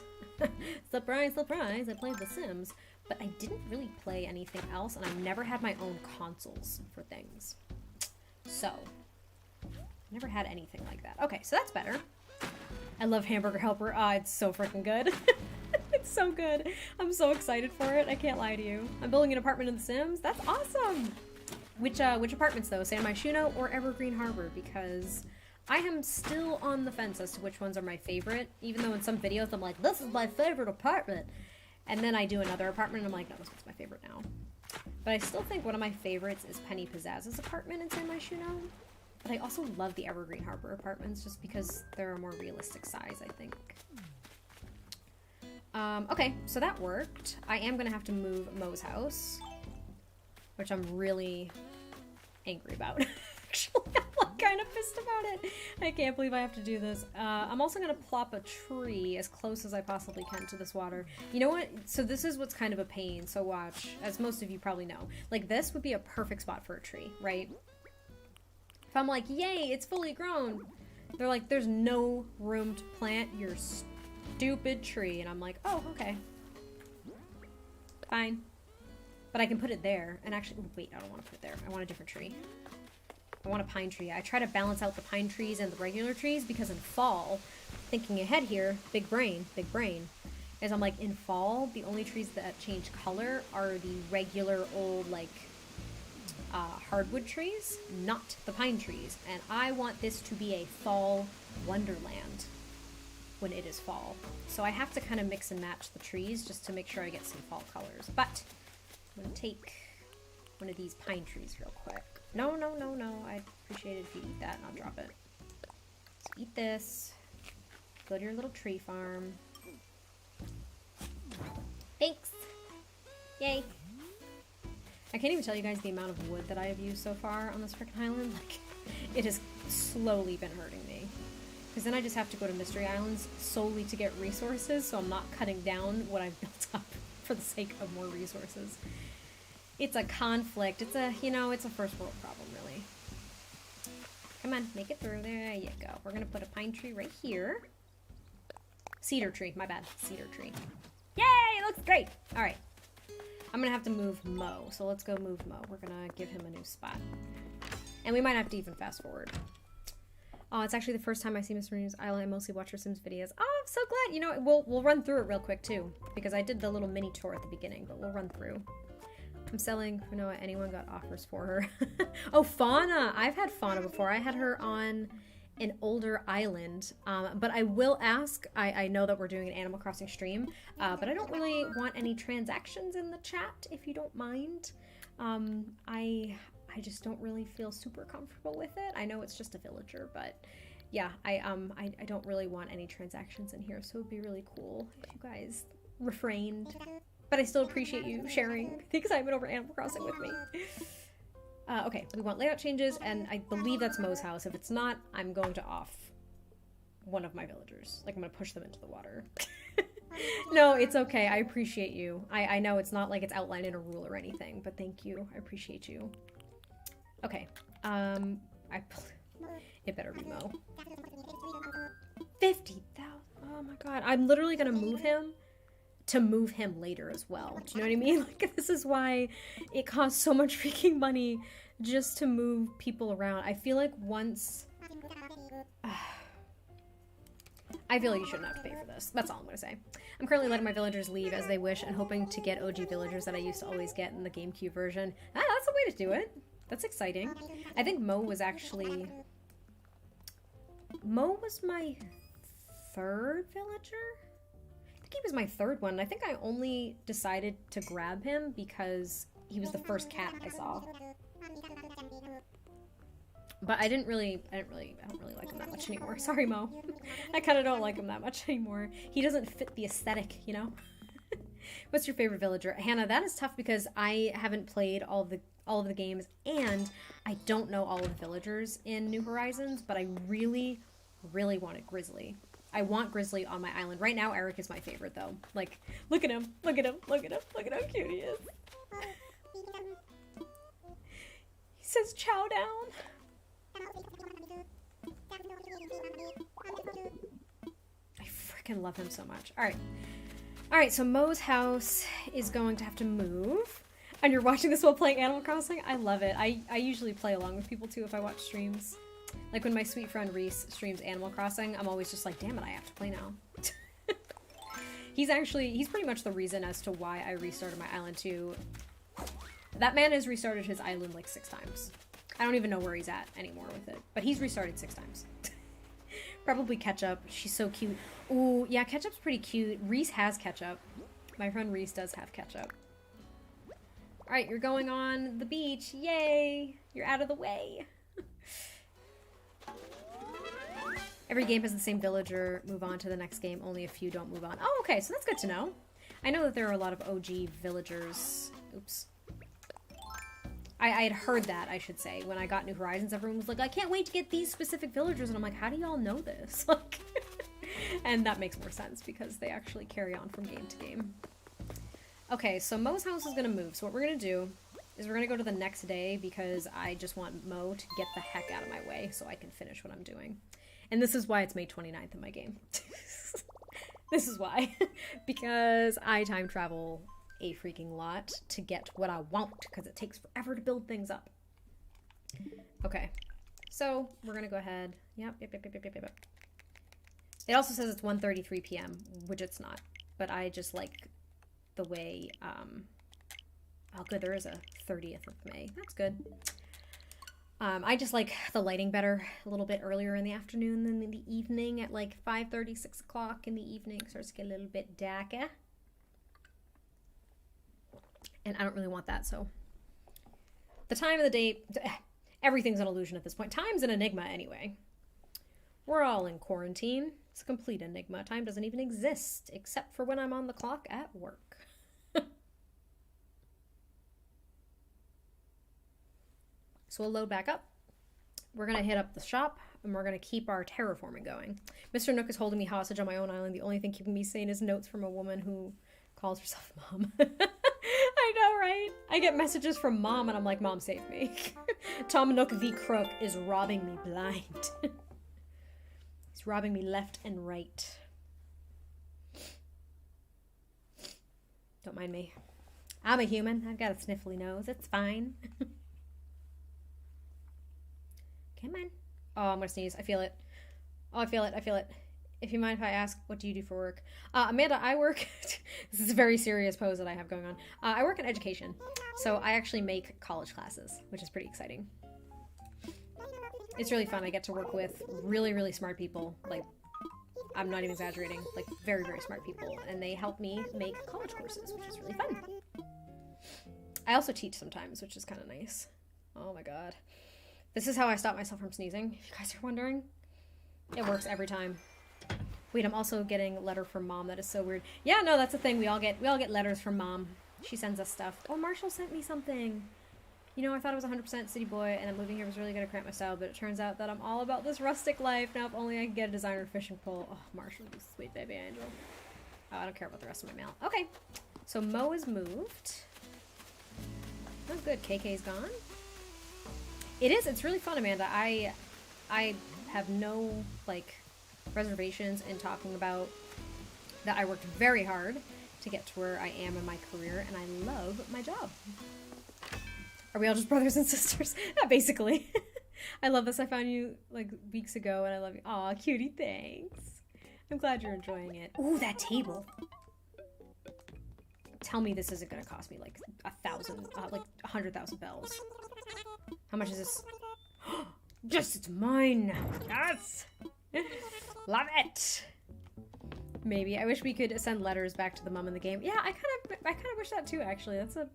Surprise, surprise, I played The Sims. But I didn't really play anything else, and I've never had my own consoles for things. So, never had anything like that. Okay, so that's better. I love Hamburger Helper. Ah, it's so freaking good. It's so good. I'm so excited for it. I can't lie to you. I'm building an apartment in The Sims. That's awesome. Which apartments though? San Myshuno or Evergreen Harbor? Because I am still on the fence as to which ones are my favorite. Even though in some videos I'm like, this is my favorite apartment. And then I do another apartment and I'm like, no, this one's my favorite now. But I still think one of my favorites is Penny Pizzazz's apartment in San Myshuno. But I also love the Evergreen Harbor apartments just because they're a more realistic size, I think. Okay, so that worked. I am going to have to move Mo's house, which I'm really angry about. Actually, I'm kind of pissed about it. I can't believe I have to do this. I'm also going to plop a tree as close as I possibly can to this water. You know what? So this is what's kind of a pain. So watch, as most of you probably know. Like this would be a perfect spot for a tree, right? If I'm like, yay, it's fully grown. They're like, there's no room to plant your stupid tree. And I'm like, oh, okay. Fine. But I can put it there. And actually, oh, wait, I don't want to put it there. I want a different tree. I want a pine tree. I try to balance out the pine trees and the regular trees because in fall, thinking ahead here, big brain, is I'm like, in fall, the only trees that change color are the regular old, like, hardwood trees, not the pine trees. And I want this to be a fall wonderland when it is fall. So I have to kind of mix and match the trees just to make sure I get some fall colors. But I'm going to take one of these pine trees real quick. No, no, no, no. I'd appreciate it if you eat that and I'll drop it. So eat this. Go to your little tree farm. Thanks. Yay. I can't even tell you guys the amount of wood that I have used so far on this freaking island. Like, it has slowly been hurting me. Because then I just have to go to Mystery Islands solely to get resources, so I'm not cutting down what I've built up for the sake of more resources. It's a conflict. It's a, you know, it's a first world problem, really. Come on, make it through. There you go. We're going to put a pine tree right here. Cedar tree. My bad. Cedar tree. Yay! It looks great! Alright. I'm going to have to move Mo. So let's go move Mo. We're going to give him a new spot. And we might have to even fast forward. Oh, it's actually the first time I see MissSimReno's Island. I mostly watch her Sims videos. Oh, I'm so glad. You know, we'll run through it real quick, too. Because I did the little mini tour at the beginning, but we'll run through. I'm selling, you know, anyone got offers for her. Oh, Fauna. I've had Fauna before. I had her on an older island. But I will ask, I know that we're doing an Animal Crossing stream, but I don't really want any transactions in the chat, if you don't mind. I just don't really feel super comfortable with it. I know it's just a villager, but yeah, I don't really want any transactions in here, so it'd be really cool if you guys refrained. But I still appreciate you sharing the excitement over Animal Crossing with me. Okay, we want layout changes, and I believe that's Mo's house. If it's not, I'm going to off one of my villagers. Like, I'm going to push them into the water. No, it's okay. I appreciate you. I know it's not like it's outlined in a rule or anything, but thank you. I appreciate you. Okay. It better be Mo. 50,000. Oh my god. I'm literally going to move him to move him later as well. Do you know what I mean? Like, this is why it costs so much freaking money just to move people around. I feel like once... I feel like you shouldn't have to pay for this. That's all I'm going to say. I'm currently letting my villagers leave as they wish and hoping to get OG villagers that I used to always get in the GameCube version. Ah, that's a way to do it. That's exciting. I think Mo was actually... Mo was my third villager? I think he was my third one. I think I only decided to grab him because he was the first cat I saw. But I don't really like him that much anymore. Sorry, Mo. I kind of don't like him that much anymore. He doesn't fit the aesthetic, you know? What's your favorite villager? Hannah, that is tough because I haven't played all of the games, and I don't know all of the villagers in New Horizons, but I really, really wanted Grizzly. I want Grizzly on my island. Right now, Eric is my favorite, though. Like, look at him. Look at him. Look at him. Look at how cute he is. He says chow down. I freaking love him so much. All right. All right, so Mo's house is going to have to move. And you're watching this while playing Animal Crossing? I love it. I usually play along with people, too, if I watch streams. Like, when my sweet friend Reese streams Animal Crossing, I'm always just like, damn it, I have to play now. He's pretty much the reason as to why I restarted my island, too. That man has restarted his island, like, 6 times. I don't even know where he's at anymore with it. But he's restarted 6 times. Probably Ketchup. She's so cute. Ooh, yeah, Ketchup's pretty cute. Reese has Ketchup. My friend Reese does have Ketchup. Alright, you're going on the beach. Yay! You're out of the way. Every game has the same villager. Move on to the next game. Only a few don't move on. Oh, okay, so that's good to know. I know that there are a lot of OG villagers. Oops. I had heard that, I should say. When I got New Horizons, everyone was like, I can't wait to get these specific villagers. And I'm like, how do y'all know this? Like, and that makes more sense because they actually carry on from game to game. Okay, so Mo's house is going to move. So what we're going to do is we're going to go to the next day because I just want Mo to get the heck out of my way so I can finish what I'm doing. And this is why it's May 29th in my game. This is why. Because I time travel a freaking lot to get what I want because it takes forever to build things up. Okay, so we're going to go ahead. Yep. It also says it's 1:33 p.m., which it's not. But I just like the way, oh good, there is a 30th of May. That's good. I just like the lighting better a little bit earlier in the afternoon than in the evening at like 5:30, 6 o'clock in the evening. Starts to get a little bit darker. And I don't really want that, so. The time of the day, everything's an illusion at this point. Time's an enigma anyway. We're all in quarantine. It's a complete enigma. Time doesn't even exist, except for when I'm on the clock at work. So we'll load back up. We're going to hit up the shop, and we're going to keep our terraforming going. Mr. Nook is holding me hostage on my own island. The only thing keeping me sane is notes from a woman who calls herself Mom. I know, right? I get messages from Mom, and I'm like, Mom, save me. Tom Nook the Crook is robbing me blind. He's robbing me left and right. Don't mind me. I'm a human. I've got a sniffly nose. It's fine. Come on. Oh, I'm gonna sneeze. I feel it. Oh, I feel it. I feel it. If you mind if I ask, what do you do for work? Amanda, I work... This is a very serious pose that I have going on. I work in education. So I actually make college classes, which is pretty exciting. It's really fun. I get to work with really, really smart people. Like, I'm not even exaggerating. Like, very, very smart people. And they help me make college courses, which is really fun. I also teach sometimes, which is kind of nice. Oh my god. This is how I stop myself from sneezing, if you guys are wondering. It works every time. Wait, I'm also getting a letter from Mom. That is so weird. Yeah, no, that's the thing. We all get letters from Mom. She sends us stuff. Oh, Marshall sent me something. You know, I thought I was 100% city boy, and then moving here was really going to cramp my style, but it turns out that I'm all about this rustic life. Now, if only I could get a designer fishing pole. Oh, Marshall, you sweet baby angel. Oh, I don't care about the rest of my mail. Okay, so Mo is moved. Oh, good. KK's gone. It is. It's really fun, Amanda. I have no, like, reservations in talking about that I worked very hard to get to where I am in my career, and I love my job. Are we all just brothers and sisters? Yeah, basically. I love this. I found you, like, weeks ago, and I love you. Aw, cutie, thanks. I'm glad you're enjoying it. Ooh, that table. Tell me this isn't going to cost me, like, 100,000 bells. How much is this? Yes, it's mine. Yes. Love it. Maybe. I wish we could send letters back to the mom in the game. Yeah, I kind of wish that too, actually. That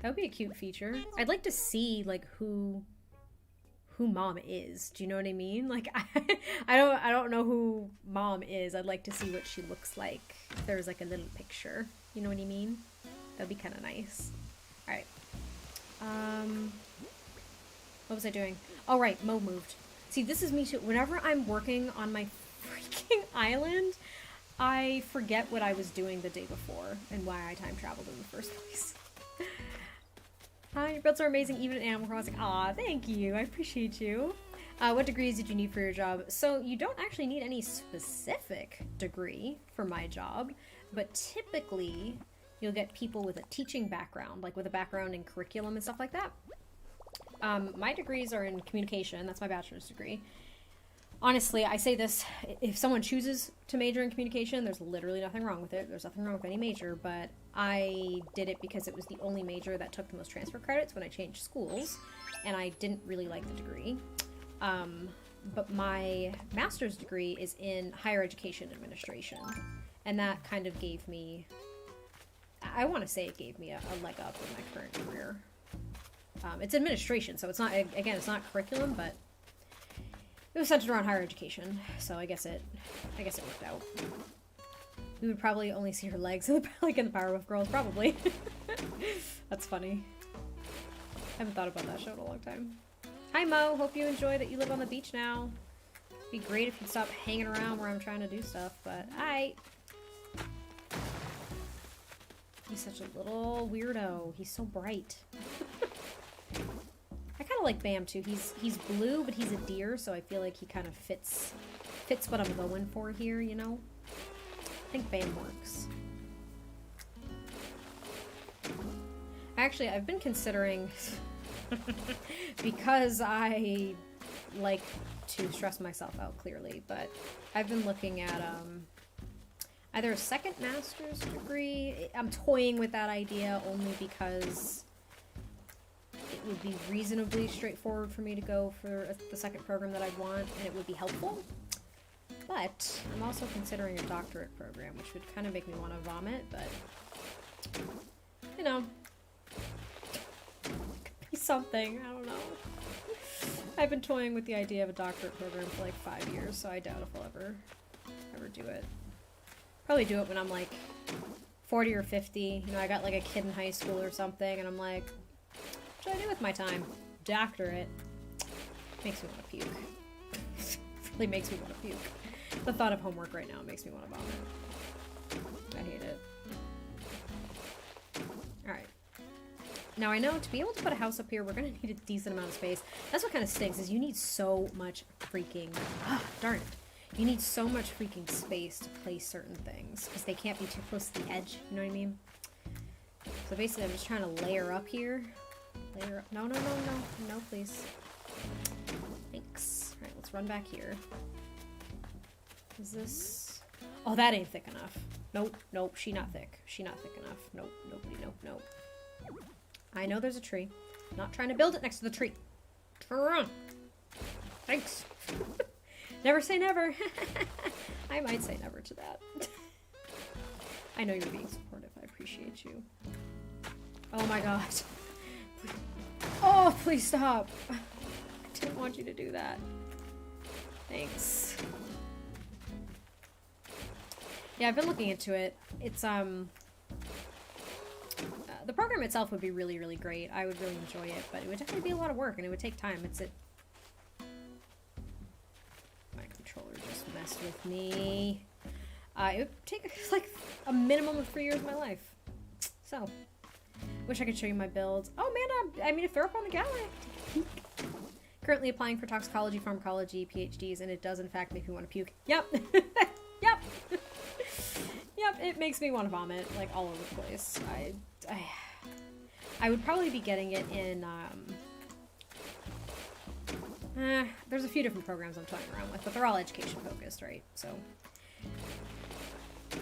would be a cute feature. I'd like to see, like, who Mom is. Do you know what I mean? Like, I don't know who Mom is. I'd like to see what she looks like. If there was, like, a little picture. You know what I mean? That'd be kind of nice. All right. What was I doing? Oh, right. Mo moved. See, this is me too. Whenever I'm working on my freaking island, I forget what I was doing the day before and why I time traveled in the first place. Your builds are amazing, even in Animal Crossing. Aw, thank you. I appreciate you. What degrees did you need for your job? So you don't actually need any specific degree for my job, but typically you'll get people with a teaching background, like with a background in curriculum and stuff like that. My degrees are in communication. That's my bachelor's degree. Honestly, I say this, if someone chooses to major in communication, there's literally nothing wrong with it. There's nothing wrong with any major, but I did it because it was the only major that took the most transfer credits when I changed schools, and I didn't really like the degree. But my master's degree is in higher education administration, and that kind of gave me, I want to say it gave me a leg up in my current career. It's administration, so it's not, again, it's not curriculum, but it was centered around higher education, so I guess it worked out. We would probably only see her legs like in the Powerpuff Girls, probably. That's funny. I haven't thought about that show in a long time. Hi Mo, hope you enjoy that you live on the beach now. It'd be great if you'd stop hanging around where I'm trying to do stuff, but alright. He's such a little weirdo. He's so bright. I kind of like Bam too. He's blue, but he's a deer, so I feel like he kind of fits what I'm going for here, you know? I think Bam works. Actually, I've been considering, because I like to stress myself out clearly, but I've been looking at either a second master's degree. I'm toying with that idea only because it would be reasonably straightforward for me to go for the second program that I want, and it would be helpful. But I'm also considering a doctorate program, which would kind of make me want to vomit, but, you know, it could be something, I don't know. I've been toying with the idea of a doctorate program for like 5 years, so I doubt if I'll ever do it. Probably do it when I'm like 40 or 50. You know, I got like a kid in high school or something, and I'm like, what should I do with my time? doctorate makes me want to puke. Really makes me want to puke. The thought of homework right now makes me want to vomit. I hate it. Alright. Now I know to be able to put a house up here, we're going to need a decent amount of space. That's what kind of stinks, is you need so much freaking... darn it. You need so much freaking space to place certain things, because they can't be too close to the edge, you know what I mean? So basically I'm just trying to layer up here. Layer up. No, no, no, no. No, please. Thanks. Alright, let's run back here. Is this... Oh, that ain't thick enough. Nope, nope, she not thick. She not thick enough. Nope, nobody, nope, nope. I know there's a tree. Not trying to build it next to the tree. Turn around. Thanks. Never say never. I might say never to that. I know you're being supportive. I appreciate you. Oh my god. Oh, please stop. I didn't want you to do that. Thanks. Yeah, I've been looking into it. It's, the program itself would be really, really great. I would really enjoy it, but it would definitely be a lot of work, and it would take time. My controller just messed with me. It would take, like, a minimum of 3 years of my life. So, wish I could show you my builds. Oh, man, I mean, if they're up on the gallery. Currently applying for toxicology, pharmacology, PhDs, and it does, in fact, make me want to puke. Yep. Yep. Yep, it makes me want to vomit, like, all over the place. I would probably be getting it in, there's a few different programs I'm toying around with, but they're all education focused, right? So,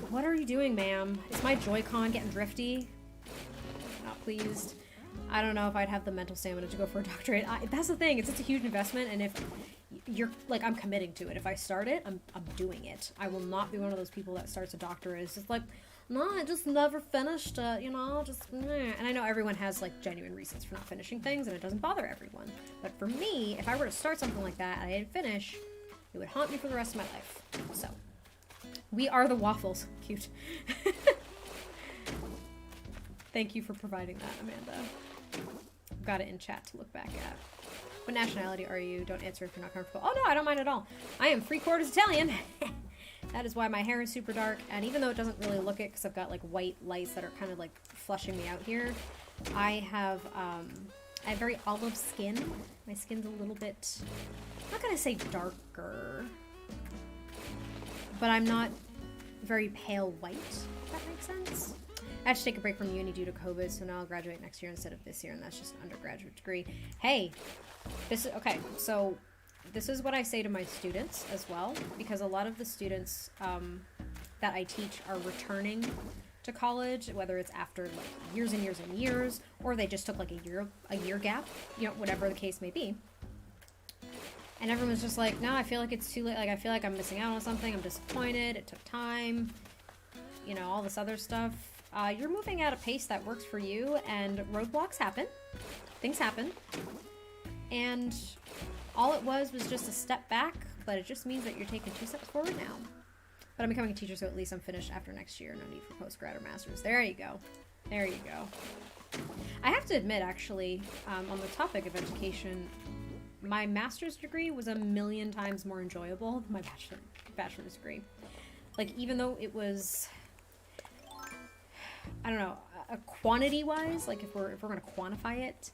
what are you doing, ma'am? Is my Joy-Con getting drifty? Not pleased. I don't know if I'd have the mental stamina to go for a doctorate. That's the thing, it's a huge investment, and if you're, like, I'm committing to it. If I start it, I'm doing it. I will not be one of those people that starts a doctorate. It's just like, no, I just never finished it, you know, just, meh. And I know everyone has, like, genuine reasons for not finishing things, and it doesn't bother everyone. But for me, if I were to start something like that and I didn't finish, it would haunt me for the rest of my life. So, we are the waffles. Cute. Thank you for providing that, Amanda. I've got it in chat to look back at. What nationality are you? Don't answer if you're not comfortable. Oh no, I don't mind at all. I am 3/4 Italian. That is why my hair is super dark, and even though it doesn't really look it because I've got like white lights that are kind of like flushing me out here, I have very olive skin. My skin's a little bit, I'm not gonna say darker, but I'm not very pale white, if that makes sense. I had to take a break from uni due to COVID, so now I'll graduate next year instead of this year, and that's just an undergraduate degree. Hey, this is, okay, so this is what I say to my students as well, because a lot of the students that I teach are returning to college, whether it's after like years and years and years, or they just took like a year gap, you know, whatever the case may be. And everyone's just like, no, I feel like it's too late, like I feel like I'm missing out on something, I'm disappointed, it took time, you know, all this other stuff. You're moving at a pace that works for you, and roadblocks happen. Things happen. And all it was just a step back, but it just means that you're taking 2 steps forward now. But I'm becoming a teacher, so at least I'm finished after next year. No need for post-grad or master's. There you go. There you go. I have to admit, actually, on the topic of education, my master's degree was a million times more enjoyable than my bachelor's degree. Like, even though it was... I don't know, quantity-wise, like if we're going to quantify it,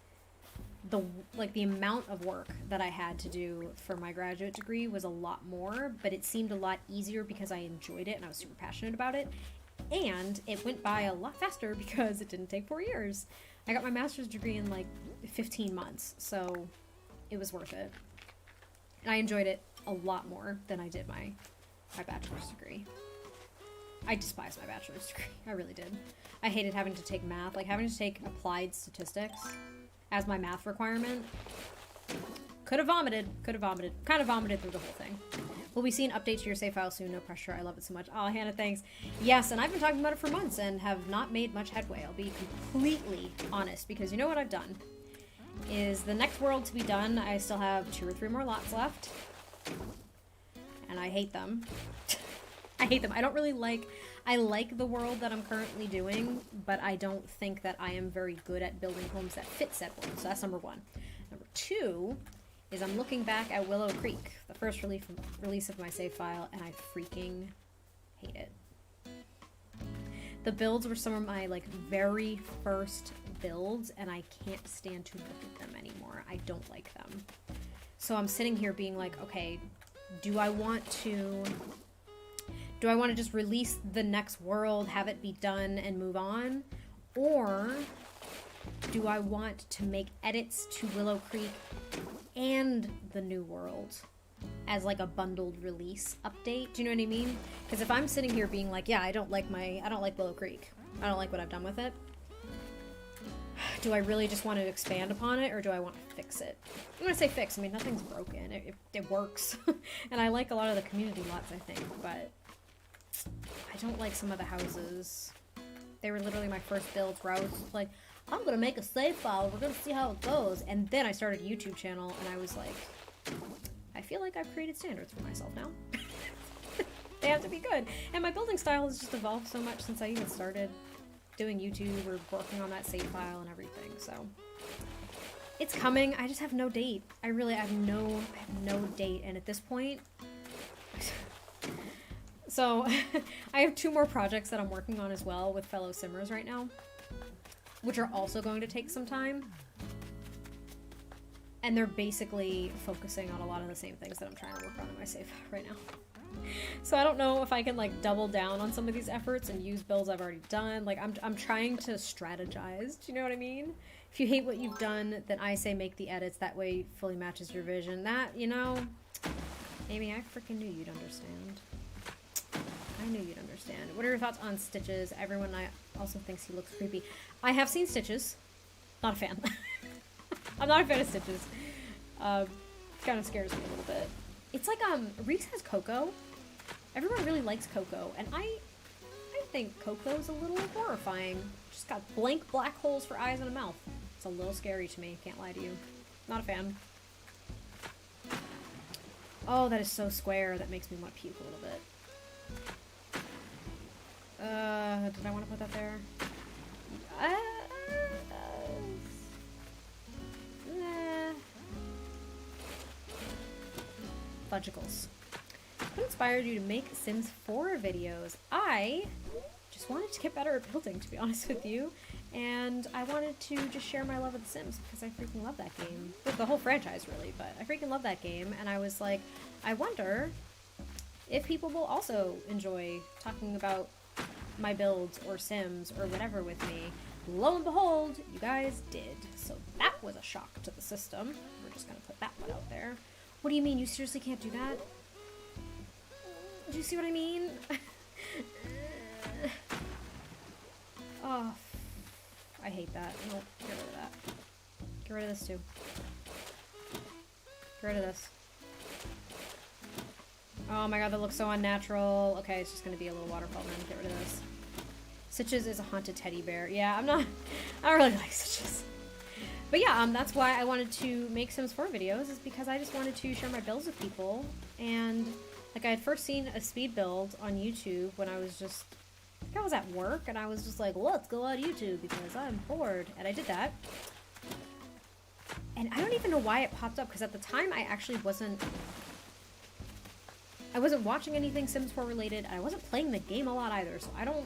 the amount of work that I had to do for my graduate degree was a lot more, but it seemed a lot easier because I enjoyed it and I was super passionate about it, and it went by a lot faster because it didn't take 4 years. I got my master's degree in like 15 months, so it was worth it. And I enjoyed it a lot more than I did my bachelor's degree. I despised my bachelor's degree. I really did. I hated having to take math, like having to take applied statistics as my math requirement. Could have vomited. Kind of vomited through the whole thing. Will we see an update to your save file soon? No pressure. I love it so much. Oh, Hannah, thanks. Yes, and I've been talking about it for months and have not made much headway. I'll be completely honest, because you know what I've done? Is the next world to be done, I still have 2 or 3 more lots left. And I hate them. I hate them. I don't really like... I like the world that I'm currently doing, but I don't think that I am very good at building homes that fit said world. So that's number 1. Number 2 is I'm looking back at Willow Creek, the first release of my save file, and I freaking hate it. The builds were some of my like very first builds, and I can't stand to look at them anymore. I don't like them. So I'm sitting here being like, okay, do I want to just release the next world, have it be done, and move on? Or do I want to make edits to Willow Creek and the new world as like a bundled release update? Do you know what I mean? Because if I'm sitting here being like, yeah, I don't like Willow Creek, I don't like what I've done with it, do I really just want to expand upon it, or do I want to fix it? When I say fix, I mean nothing's broken. It works. And I like a lot of the community lots, I think, but I don't like some of the houses. They were literally my first builds where I was just like, I'm gonna make a save file, we're gonna see how it goes. And then I started a YouTube channel, and I was like, I feel like I've created standards for myself now. They have to be good. And my building style has just evolved so much since I even started doing YouTube or working on that save file and everything, so. It's coming, I just have no date. I have no date, and at this point, so I have 2 more projects that I'm working on as well with fellow simmers right now, which are also going to take some time. And they're basically focusing on a lot of the same things that I'm trying to work on in my save right now. So I don't know if I can like double down on some of these efforts and use builds I've already done. Like I'm trying to strategize. Do you know what I mean? If you hate what you've done, then I say make the edits. That way it fully matches your vision. That, you know, Amy, I freaking knew you'd understand. I knew you'd understand. What are your thoughts on Stitches? Everyone also thinks he looks creepy. I have seen Stitches. Not a fan. I'm not a fan of Stitches. Kind of scares me a little bit. It's like, Reese has Coco. Everyone really likes Coco, and I think Coco's a little horrifying. She's got blank black holes for eyes and a mouth. It's a little scary to me, can't lie to you. Not a fan. Oh, that is so square. That makes me want to puke a little bit. Did I want to put that there? Fudgicles. What inspired you to make Sims 4 videos? I just wanted to get better at building, to be honest with you. And I wanted to just share my love of The Sims because I freaking love that game. The whole franchise, really, but I freaking love that game. And I was like, I wonder if people will also enjoy talking about my builds or Sims or whatever with me. Lo and behold, you guys did. So that was a shock to the system. We're just gonna put that one out there. What do you mean? You seriously can't do that? Do you see what I mean? Oh, I hate that. No, get rid of that. Get rid of this too. Get rid of this. Oh my god, that looks so unnatural. Okay, it's just gonna be a little waterfall then. Get rid of this. Stitches is a haunted teddy bear. Yeah, I don't really like Stitches. But yeah, that's why I wanted to make Sims 4 videos, is because I just wanted to share my builds with people. And like, I had first seen a speed build on YouTube when I was just, I think I was at work, and I was just like, let's go on YouTube because I'm bored. And I did that. And I don't even know why it popped up, because at the time I actually wasn't watching anything Sims 4 related, and I wasn't playing the game a lot either, so I don't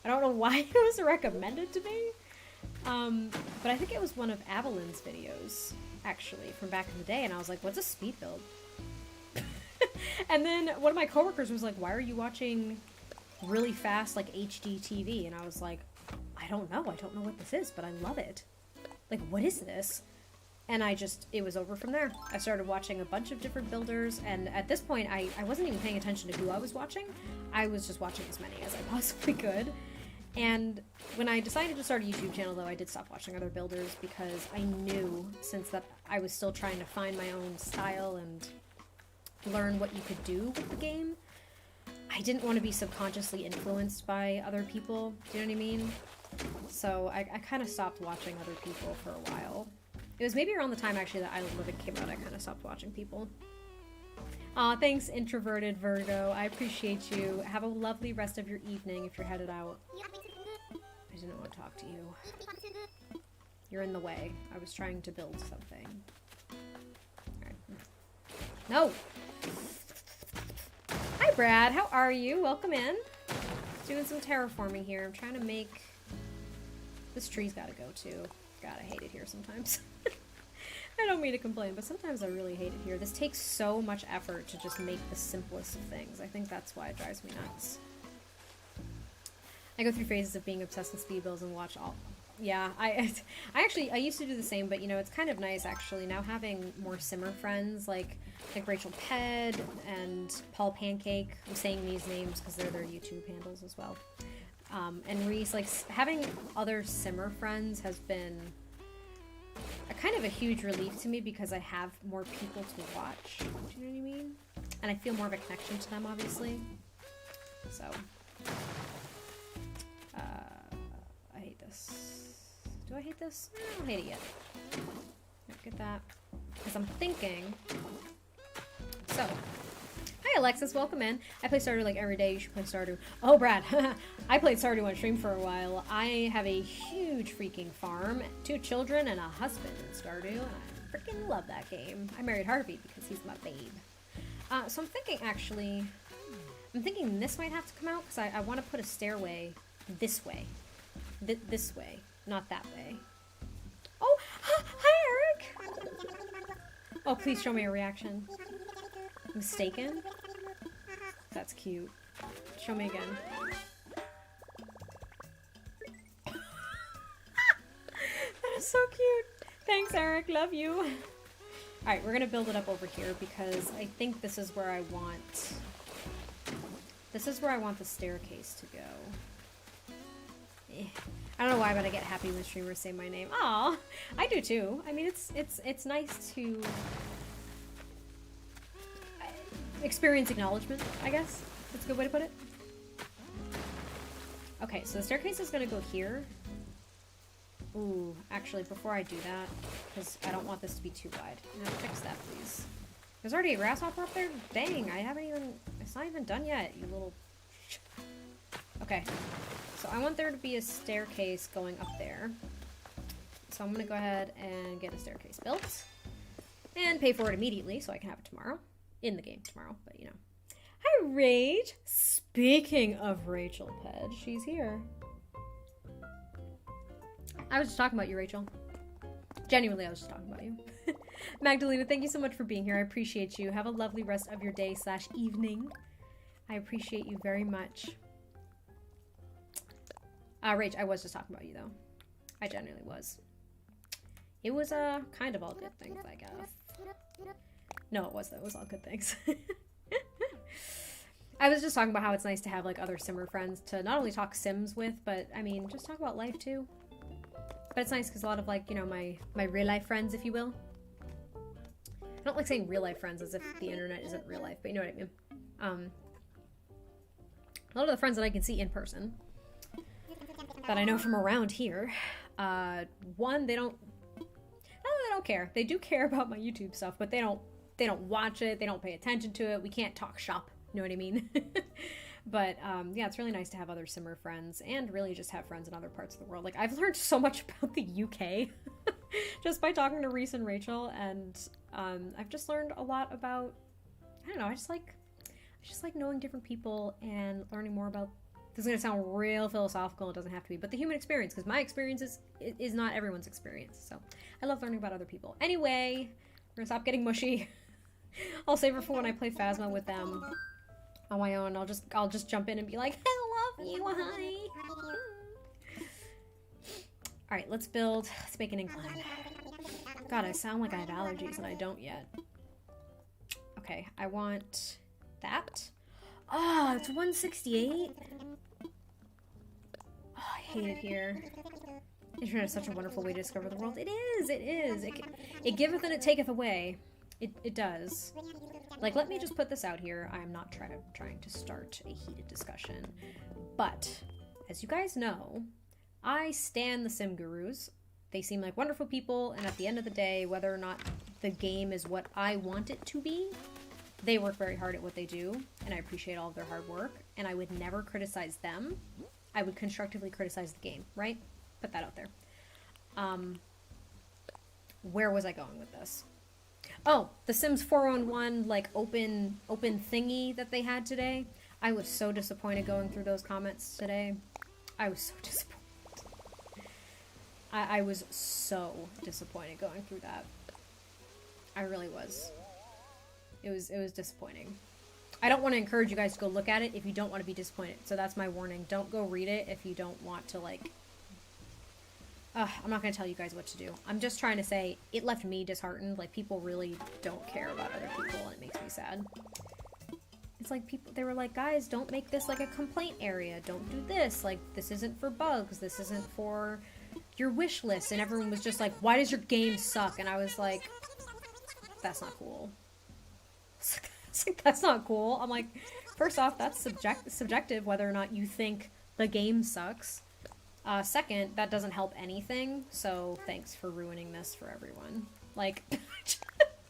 know why it was recommended to me. But I think it was one of Avalyn's videos, actually, from back in the day, and I was like, what's a speed build? And then one of my coworkers was like, why are you watching really fast, like, HD TV? And I was like, I don't know what this is, but I love it. Like, what is this? And it was over from there. I started watching a bunch of different builders, and at this point, I wasn't even paying attention to who I was watching. I was just watching as many as I possibly could. And when I decided to start a YouTube channel, though, I did stop watching other builders, because I knew, since that I was still trying to find my own style and learn what you could do with the game, I didn't want to be subconsciously influenced by other people. Do you know what I mean? So I kind of stopped watching other people for a while. It was maybe around the time, actually, that Island Living came out, I kind of stopped watching people. Aw, thanks, Introverted Virgo. I appreciate you. Have a lovely rest of your evening if you're headed out. I didn't want to talk to you. You're in the way. I was trying to build something. Alright. No! Hi, Brad. How are you? Welcome in. Doing some terraforming here. I'm trying to make... This tree's gotta go, too. God, I hate it here sometimes. I don't mean to complain, but sometimes I really hate it here. This takes so much effort to just make the simplest of things. I think that's why it drives me nuts. I go through phases of being obsessed with speed builds and watch all... Yeah, I used to do the same, but you know, it's kind of nice actually now having more simmer friends like Rachel Ped and Paul Pancake. I'm saying these names because they're their YouTube handles as well. And Reese, like having other simmer friends has been a kind of a huge relief to me because I have more people to watch. Do you know what I mean? And I feel more of a connection to them, obviously. So, I hate this. Do I hate this? I don't hate it yet. Look at that. Because I'm thinking. So, hi Alexis, welcome in. I play Stardew like every day. You should play Stardew. Oh, Brad. I played Stardew on stream for a while. I have a huge freaking farm, 2 children, and a husband in Stardew. And I freaking love that game. I married Harvey because he's my babe. So I'm thinking actually, this might have to come out because I want to put a stairway this way. This way, not that way. Oh, hi Eric! Oh, please show me a reaction. Mistaken? That's cute. Show me again. That is so cute. Thanks, Eric. Love you. Alright, we're gonna build it up over here because I think this is where I want... This is where I want the staircase to go. I don't know why, but I get happy when streamers say my name. Aw, I do too. I mean, it's nice to experience acknowledgement, I guess. That's a good way to put it. Okay, so the staircase is gonna go here. Ooh, actually, before I do that, because I don't want this to be too wide. I'm gonna fix that, please. There's already a grasshopper up there? Dang, it's not even done yet, you little... Okay. So I want there to be a staircase going up there. So I'm going to go ahead and get a staircase built. And pay for it immediately so I can have it tomorrow. In the game tomorrow, but you know. Hi, Rach! Speaking of Rachel Ped, she's here. I was just talking about you, Rachel. Genuinely, I was just talking about you. Magdalena, thank you so much for being here. I appreciate you. Have a lovely rest of your day / evening. I appreciate you very much. Rach, I was just talking about you, though. I genuinely was. It was, kind of all good things, I guess. No, it was, though. It was all good things. I was just talking about how it's nice to have, like, other simmer friends to not only talk Sims with, but, I mean, just talk about life, too. But it's nice because a lot of, like, you know, my real-life friends, if you will. I don't like saying real-life friends as if the internet isn't real life, but you know what I mean. A lot of the friends that I can see in person that I know from around here, one, they don't care. They do care about my YouTube stuff, but they don't watch it, they don't pay attention to it, we can't talk shop, you know what I mean? But, yeah, it's really nice to have other simmer friends, and really just have friends in other parts of the world. Like, I've learned so much about the UK, just by talking to Reese and Rachel, and, I've just learned a lot about, I don't know, I just like knowing different people and learning more about, this is going to sound real philosophical, it doesn't have to be, but the human experience, because my experience is not everyone's experience, so I love learning about other people. Anyway, we're going to stop getting mushy. I'll save her for when I play Phasma with them on my own. I'll just jump in and be like, I love you, hi. Alright, let's make an incline. God, I sound like I have allergies and I don't yet. Okay, I want that. Oh, it's 168? Oh, I hate it here. Internet is such a wonderful way to discover the world. It is. It giveth and it taketh away. It does. Like, let me just put this out here. I'm not trying to start a heated discussion. But, as you guys know, I stan the Sim Gurus. They seem like wonderful people, and at the end of the day, whether or not the game is what I want it to be, they work very hard at what they do, and I appreciate all of their hard work, and I would never criticize them. I would constructively criticize the game, right? Put that out there. where was I going with this? Oh, the Sims 4-on-1 like open thingy that they had today. I was so disappointed going through those comments today. I was so disappointed. I was so disappointed going through that. I really was. It was disappointing. I don't want to encourage you guys to go look at it if you don't want to be disappointed. So that's my warning. Don't go read it if you don't want to, like... I'm not going to tell you guys what to do. I'm just trying to say it left me disheartened. Like, people really don't care about other people, and it makes me sad. It's like people, they were like, guys, don't make this like a complaint area. Don't do this. Like, this isn't for bugs. This isn't for your wish list. And everyone was just like, why does your game suck? And I was like, that's not cool. That's not cool. I'm like, first off, that's subjective whether or not you think the game sucks. Second, that doesn't help anything, so thanks for ruining this for everyone. Like,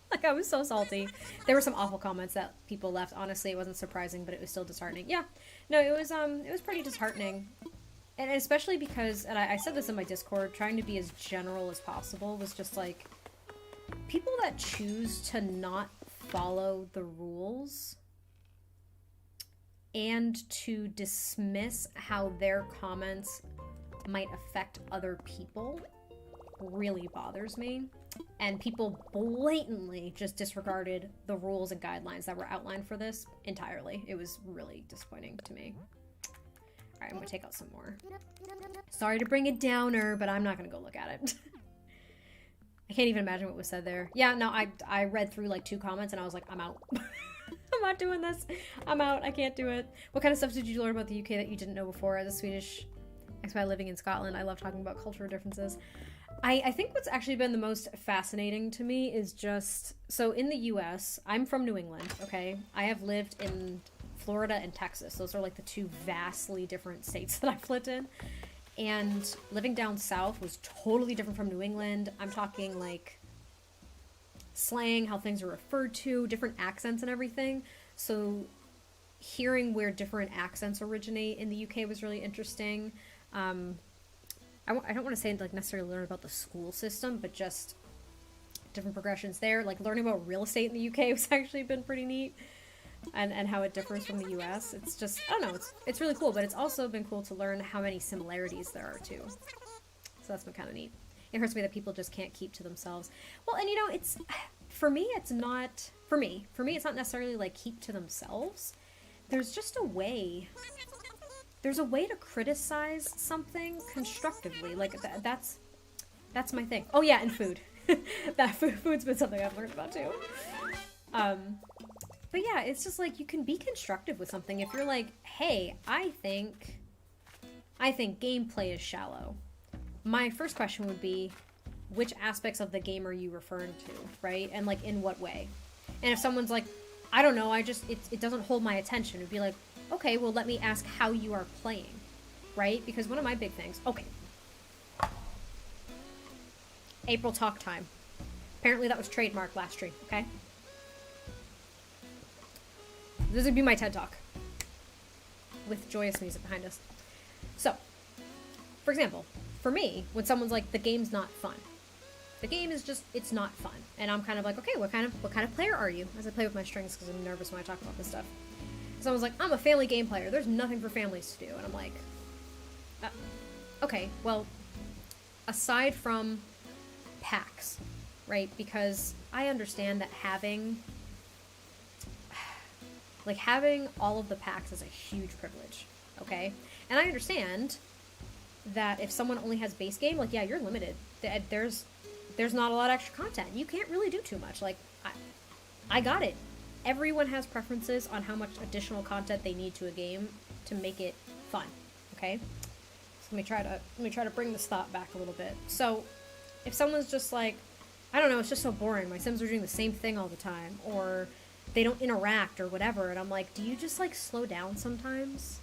like, I was so salty. There were some awful comments that people left. Honestly, it wasn't surprising, but it was still disheartening. Yeah, no, it was pretty disheartening. And especially because, and I said this in my Discord, trying to be as general as possible was just like, people that choose to not follow the rules and to dismiss how their comments might affect other people really bothers me. And people blatantly just disregarded the rules and guidelines that were outlined for this entirely. It was really disappointing to me. Alright, I'm gonna take out some more. Sorry to bring a downer, but I'm not gonna go look at it. I can't even imagine what was said there. Yeah, no, I read through like 2 comments and I was like, I'm out. I'm not doing this. I'm out. I can't do it. What kind of stuff did you learn about the UK that you didn't know before? As a Swedish expat living in Scotland, I love talking about cultural differences. I think what's actually been the most fascinating to me is just, so in the US, I'm from New England, okay? I have lived in Florida and Texas. Those are like the 2 vastly different states that I've lived in. And living down south was totally different from New England. I'm talking like slang, how things are referred to, different accents and everything. So hearing where different accents originate in the UK was really interesting. I don't want to say like necessarily learn about the school system, but just different progressions there. Like learning about real estate in the UK has actually been pretty neat. And how it differs from the US. It's just, I don't know, it's really cool, but it's also been cool to learn how many similarities there are too. So that's been kind of neat. It hurts me that people just can't keep to themselves. Well, and you know, it's, for me, it's not necessarily like keep to themselves. There's just a way, there's a way to criticize something constructively. Like that's my thing. Oh yeah, and food. Food's been something I've learned about too. But yeah, it's just like you can be constructive with something. If you're like, hey, I think gameplay is shallow. My first question would be, which aspects of the game are you referring to, right? And like in what way? And if someone's like, I don't know, it doesn't hold my attention, it'd be like, okay, well let me ask how you are playing, right? Because one of my big things, okay. April talk time. Apparently that was trademarked last stream, okay? This would be my TED Talk with joyous music behind us. So, for example, for me, when someone's like, the game's not fun. The game is just, it's not fun. And I'm kind of like, okay, what kind of player are you? As I play with my strings because I'm nervous when I talk about this stuff. Someone's like, I'm a family game player. There's nothing for families to do. And I'm like, okay, well, aside from packs, right? Because I understand that having all of the packs is a huge privilege, okay? And I understand that if someone only has base game, like, yeah, you're limited. There's not a lot of extra content. You can't really do too much. Like, I got it. Everyone has preferences on how much additional content they need to a game to make it fun, okay? So let me try to bring this thought back a little bit. So, if someone's just like, I don't know, it's just so boring. My Sims are doing the same thing all the time, or they don't interact or whatever, and I'm like, do you just like slow down sometimes?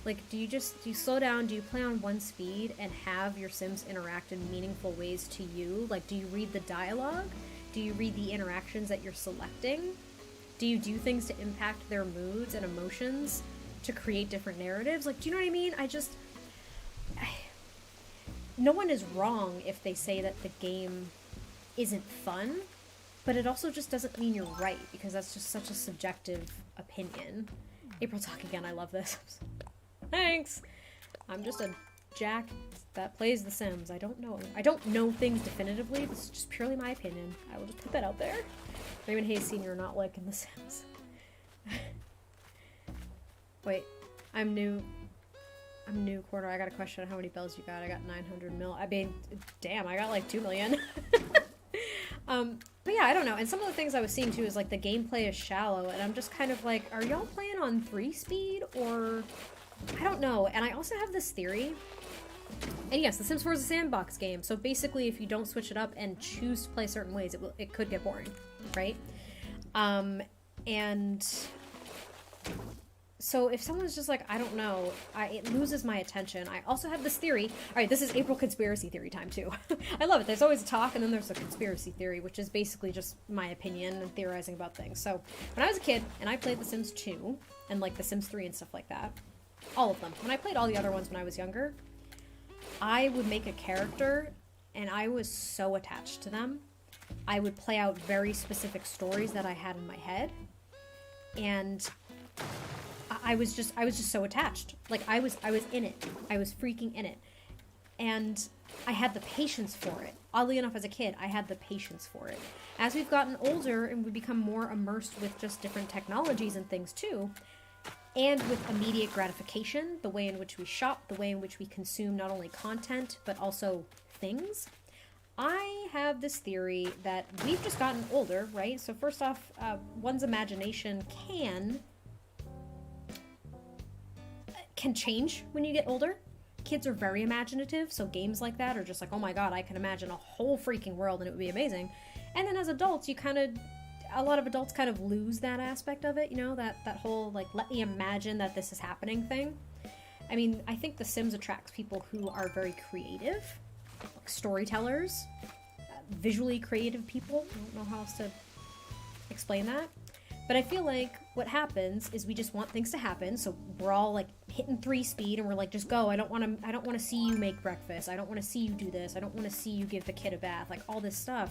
Like, do you slow down? Do you play on one speed and have your Sims interact in meaningful ways to you? Like, do you read the dialogue? Do you read the interactions that you're selecting? Do you do things to impact their moods and emotions to create different narratives? Like, do you know what I mean? No one is wrong if they say that the game isn't fun, but it also just doesn't mean you're right, because that's just such a subjective opinion. April talk again, I love this. Thanks! I'm just a jack that plays The Sims. I don't know things definitively. This is just purely my opinion. I will just put that out there. Raymond Hayes Sr. not liking The Sims. Wait, I'm new, Corner. I got a question on how many bells you got. I got 900 mil. I mean, damn, I got like 2 million. But yeah, I don't know. And some of the things I was seeing too is like the gameplay is shallow, and I'm just kind of like, are y'all playing on 3-speed or I don't know. And I also have this theory. And yes, The Sims 4 is a sandbox game, so basically if you don't switch it up and choose to play certain ways, it could get boring, right? And so if someone's just like, I don't know, it loses my attention. I also have this theory. All right, this is April conspiracy theory time too. I love it. There's always a talk and then there's a conspiracy theory, which is basically just my opinion and theorizing about things. So when I was a kid and I played The Sims 2 and like The Sims 3 and stuff like that, all of them, when I played all the other ones when I was younger, I would make a character and I was so attached to them. I would play out very specific stories that I had in my head, and I was just so attached. Like I was in it. I was freaking in it. And I had the patience for it. Oddly enough, as a kid, I had the patience for it. As we've gotten older and we become more immersed with just different technologies and things too, and with immediate gratification, the way in which we shop, the way in which we consume not only content, but also things, I have this theory that we've just gotten older, right? So first off, one's imagination can change when you get older. Kids are very imaginative, so games like that are just like, oh my god, I can imagine a whole freaking world and it would be amazing. And then as adults, a lot of adults kind of lose that aspect of it, you know, that whole, like, let me imagine that this is happening thing. I mean, I think The Sims attracts people who are very creative, like storytellers, visually creative people. I don't know how else to explain that. But I feel like what happens is we just want things to happen, so we're all like hitting 3-speed and we're like, just go. I don't want to see you make breakfast. I don't want to see you do this. I don't want to see you give the kid a bath. Like all this stuff.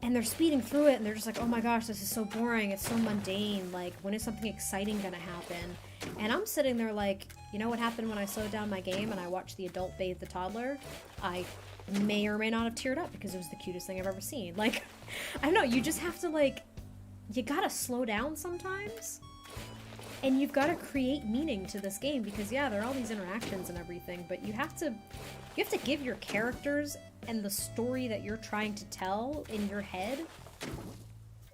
And they're speeding through it and they're just like, oh my gosh, this is so boring. It's so mundane. Like, when is something exciting gonna happen? And I'm sitting there like, you know what happened when I slowed down my game and I watched the adult bathe the toddler? I may or may not have teared up because it was the cutest thing I've ever seen. Like, I don't know, you just have to like, you gotta slow down sometimes. And you've gotta create meaning to this game because yeah, there are all these interactions and everything, but you have to give your characters and the story that you're trying to tell in your head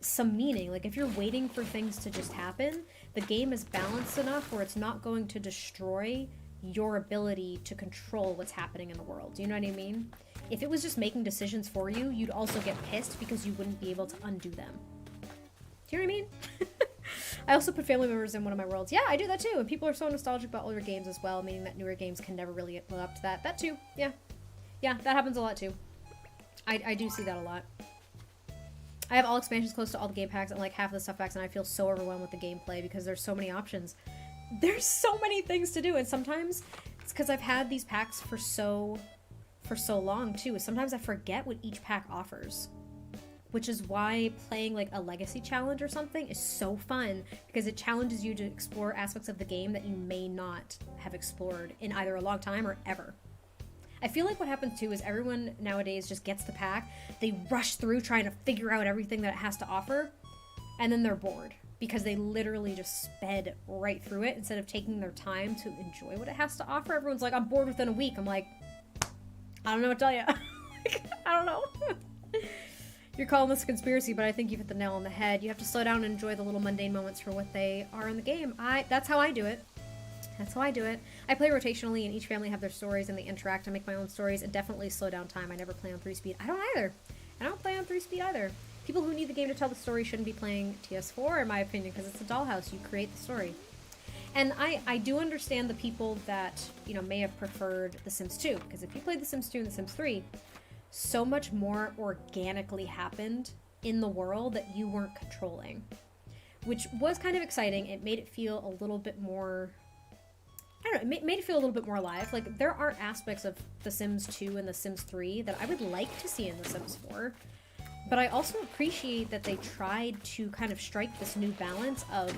some meaning. Like, if you're waiting for things to just happen, the game is balanced enough where it's not going to destroy your ability to control what's happening in the world. Do you know what I mean? If it was just making decisions for you, you'd also get pissed because you wouldn't be able to undo them. Do you know what I mean? I also put family members in one of my worlds. Yeah, I do that too. And people are so nostalgic about older games as well, meaning that newer games can never really live up to that. That too. Yeah. Yeah, that happens a lot too. I do see that a lot. I have all expansions close to all the game packs and like half of the stuff packs, and I feel so overwhelmed with the gameplay because there's so many options. There's so many things to do, and sometimes it's because I've had these packs for so long too. Sometimes I forget what each pack offers. Which is why playing like a legacy challenge or something is so fun, because it challenges you to explore aspects of the game that you may not have explored in either a long time or ever. I feel like what happens too is everyone nowadays just gets the pack, they rush through trying to figure out everything that it has to offer, and then they're bored because they literally just sped right through it instead of taking their time to enjoy what it has to offer. Everyone's like, I'm bored within a week. I'm like, I don't know what to tell you. I don't know. You're calling this a conspiracy, but I think you've hit the nail on the head. You have to slow down and enjoy the little mundane moments for what they are in the game. That's how I do it. That's how I do it. I play rotationally, and each family have their stories, and they interact. I make my own stories, and definitely slow down time. I never play on 3-speed. I don't either. I don't play on 3-speed either. People who need the game to tell the story shouldn't be playing TS4, in my opinion, because it's a dollhouse. You create the story. And I do understand the people that, you know, may have preferred The Sims 2, because if you played The Sims 2 and The Sims 3, so much more organically happened in the world that you weren't controlling, which was kind of exciting. It made it feel a little bit more, I don't know, it made it feel a little bit more alive. Like, there are aspects of The Sims 2 and The Sims 3 that I would like to see in The Sims 4. But I also appreciate that they tried to kind of strike this new balance of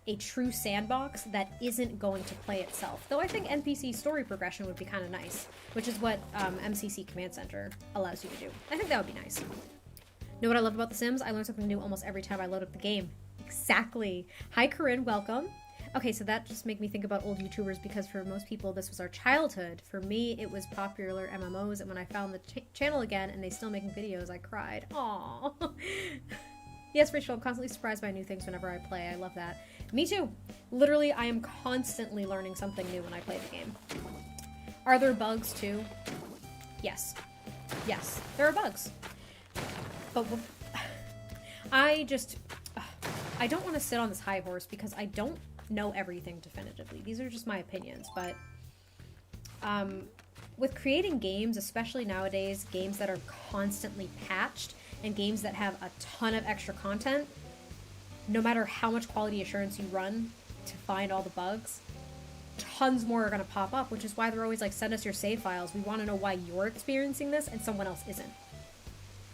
a true sandbox that isn't going to play itself. Though I think NPC story progression would be kind of nice, which is what MCC Command Center allows you to do. I think that would be nice. Know what I love about The Sims? I learn something new almost every time I load up the game. Exactly. Hi, Corinne. Welcome. Okay, so that just made me think about old YouTubers, because for most people, this was our childhood. For me, it was popular MMOs, and when I found the channel again and they still making videos, I cried. Aww. Yes, Rachel, I'm constantly surprised by new things whenever I play. I love that. Me too. Literally, I am constantly learning something new when I play the game. Are there bugs too? Yes. Yes, there are bugs. But I don't want to sit on this high horse because I don't know everything definitively. These are just my opinions, but with creating games, especially nowadays, games that are constantly patched and games that have a ton of extra content, no matter how much quality assurance you run to find all the bugs, tons more are going to pop up, which is why they're always like, send us your save files. We want to know why you're experiencing this and someone else isn't.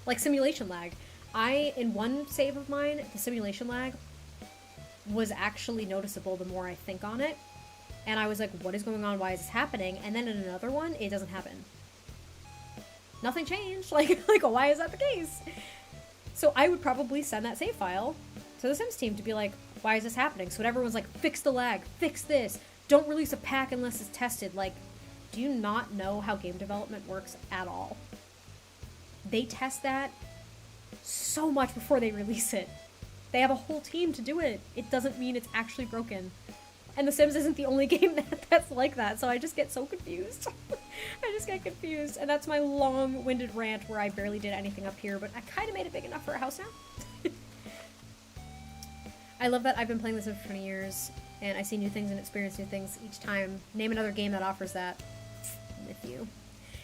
Like simulation lag. In one save of mine, the simulation lag was actually noticeable the more I think on it. And I was like, what is going on? Why is this happening? And then in another one, it doesn't happen. Nothing changed. Like, why is that the case? So I would probably send that save file to the Sims team to be like, why is this happening? So when everyone's like, fix the lag, fix this, don't release a pack unless it's tested. Like, do you not know how game development works at all? They test that so much before they release it. They have a whole team to do it. It doesn't mean it's actually broken. And The Sims isn't the only game that's like that, so I just get so confused. I just get confused. And that's my long-winded rant where I barely did anything up here, but I kind of made it big enough for a house now. I love that I've been playing this for 20 years, and I see new things and experience new things each time. Name another game that offers that. With you.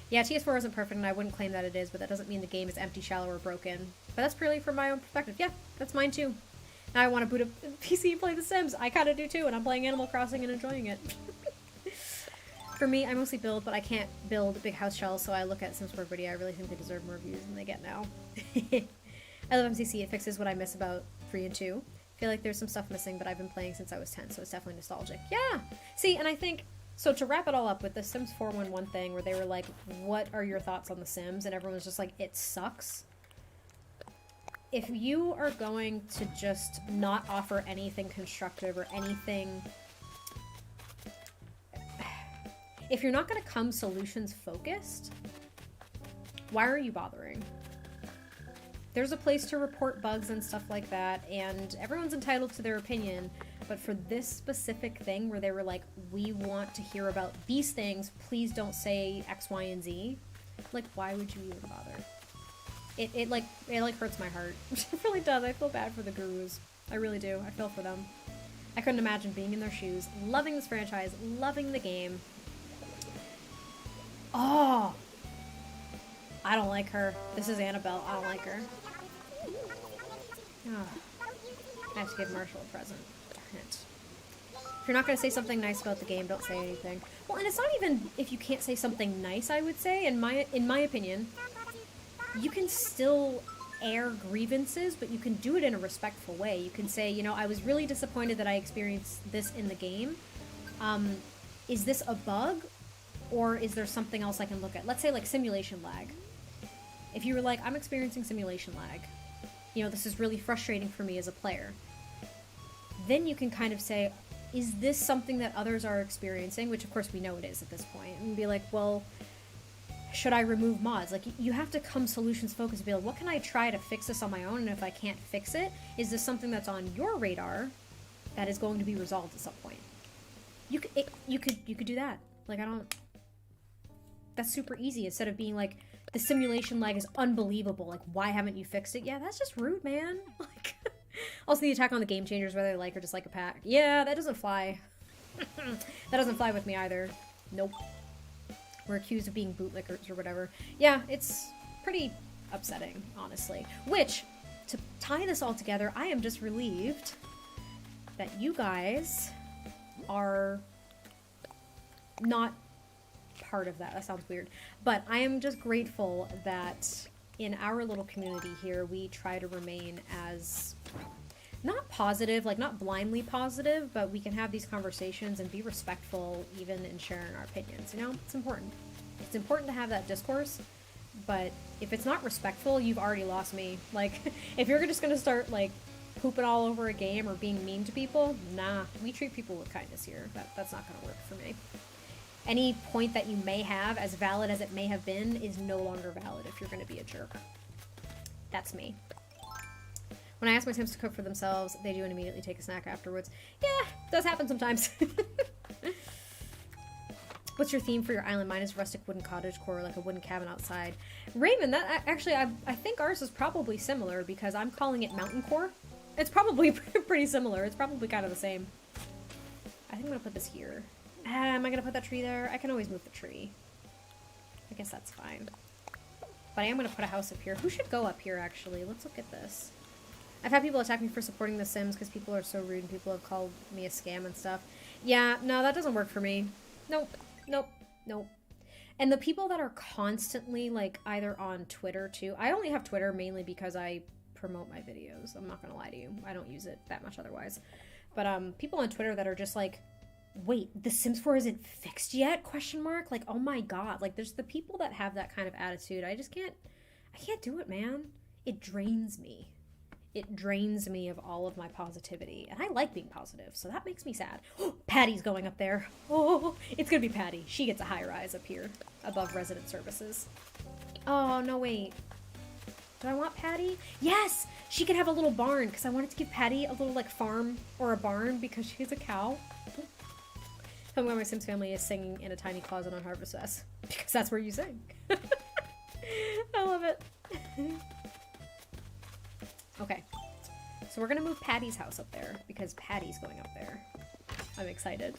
Yeah, TS4 isn't perfect, and I wouldn't claim that it is, but that doesn't mean the game is empty, shallow, or broken. But that's purely from my own perspective. Yeah, that's mine too. Now I want to boot up a PC and play The Sims. I kind of do too, and I'm playing Animal Crossing and enjoying it. For me, I mostly build, but I can't build big house shells, so I look at Sims 4 video. I really think they deserve more views than they get now. I love MCC. It fixes what I miss about 3 and 2. I feel like there's some stuff missing, but I've been playing since I was 10, so it's definitely nostalgic. Yeah! See, and I think... So to wrap it all up with the Sims 411 thing, where they were like, what are your thoughts on The Sims? And everyone was just like, it sucks. If you are going to just not offer anything constructive or anything... If you're not going to come solutions focused, why are you bothering? There's a place to report bugs and stuff like that, and everyone's entitled to their opinion, but for this specific thing where they were like, we want to hear about these things, please don't say X, Y, and Z, like, why would you even bother? It hurts my heart. It really does. I feel bad for the gurus. I really do. I feel for them. I couldn't imagine being in their shoes, loving this franchise, loving the game. Oh! I don't like her. This is Annabelle. I don't like her. Oh. I have to give Marshall a present. Darn it. If you're not going to say something nice about the game, don't say anything. Well, and it's not even if you can't say something nice, I would say. In my opinion, you can still air grievances, but you can do it in a respectful way. You can say, you know, I was really disappointed that I experienced this in the game. Is this a bug? Or is there something else I can look at? Let's say like simulation lag. If you were like, I'm experiencing simulation lag, you know, this is really frustrating for me as a player, then you can kind of say, is this something that others are experiencing? Which of course we know it is at this point. And be like, well, should I remove mods? Like, you have to come solutions focused and be like, what can I try to fix this on my own? And if I can't fix it, is this something that's on your radar that is going to be resolved at some point? You could do that. Like, that's super easy. Instead of being like, the simulation lag is unbelievable. Like, why haven't you fixed it? Yeah, that's just rude, man. Like, also the attack on the game changers, whether they like or dislike a pack. Yeah, that doesn't fly. That doesn't fly with me either. Nope. We're accused of being bootlickers or whatever. Yeah, it's pretty upsetting, honestly. Which, to tie this all together, I am just relieved that you guys are not part of that. That sounds weird. But I am just grateful that in our little community here, we try to remain as not positive, like not blindly positive, but we can have these conversations and be respectful even in sharing our opinions. You know, it's important. It's important to have that discourse, but if it's not respectful, you've already lost me. Like, if you're just gonna start like pooping all over a game or being mean to people, nah, we treat people with kindness here. That's not gonna work for me. Any point that you may have, as valid as it may have been, is no longer valid if you're gonna be a jerk. That's me. When I ask my Sims to cook for themselves, they do and immediately take a snack afterwards. Yeah, does happen sometimes. What's your theme for your island? Mine is rustic wooden cottage core, like a wooden cabin outside. Raymond, that actually, I think ours is probably similar because I'm calling it mountain core. It's probably pretty similar. It's probably kind of the same. I think I'm gonna put this here. Am I gonna put that tree there? I can always move the tree. I guess that's fine. But I am gonna put a house up here. Who should go up here, actually? Let's look at this. I've had people attack me for supporting The Sims because people are so rude and people have called me a scam and stuff. Yeah, no, that doesn't work for me. Nope. Nope. Nope. And the people that are constantly, like, either on Twitter, too. I only have Twitter mainly because I promote my videos. I'm not gonna lie to you. I don't use it that much otherwise. But, people on Twitter that are just like, wait, The Sims 4 isn't fixed yet? Question mark? Like, oh my god. Like, there's the people that have that kind of attitude. I can't do it, man. It drains me. It drains me of all of my positivity. And I like being positive, so that makes me sad. Patty's going up there. Oh, it's gonna be Patty. She gets a high rise up here above resident services. Oh, no, wait. Do I want Patty? Yes! She could have a little barn, because I wanted to give Patty a little, like, farm or a barn because she's a cow. Tell me why my Sims family is singing in a tiny closet on Harvest Fest. Because that's where you sing. I love it. Okay, so we're gonna move Patty's house up there because Patty's going up there. I'm excited.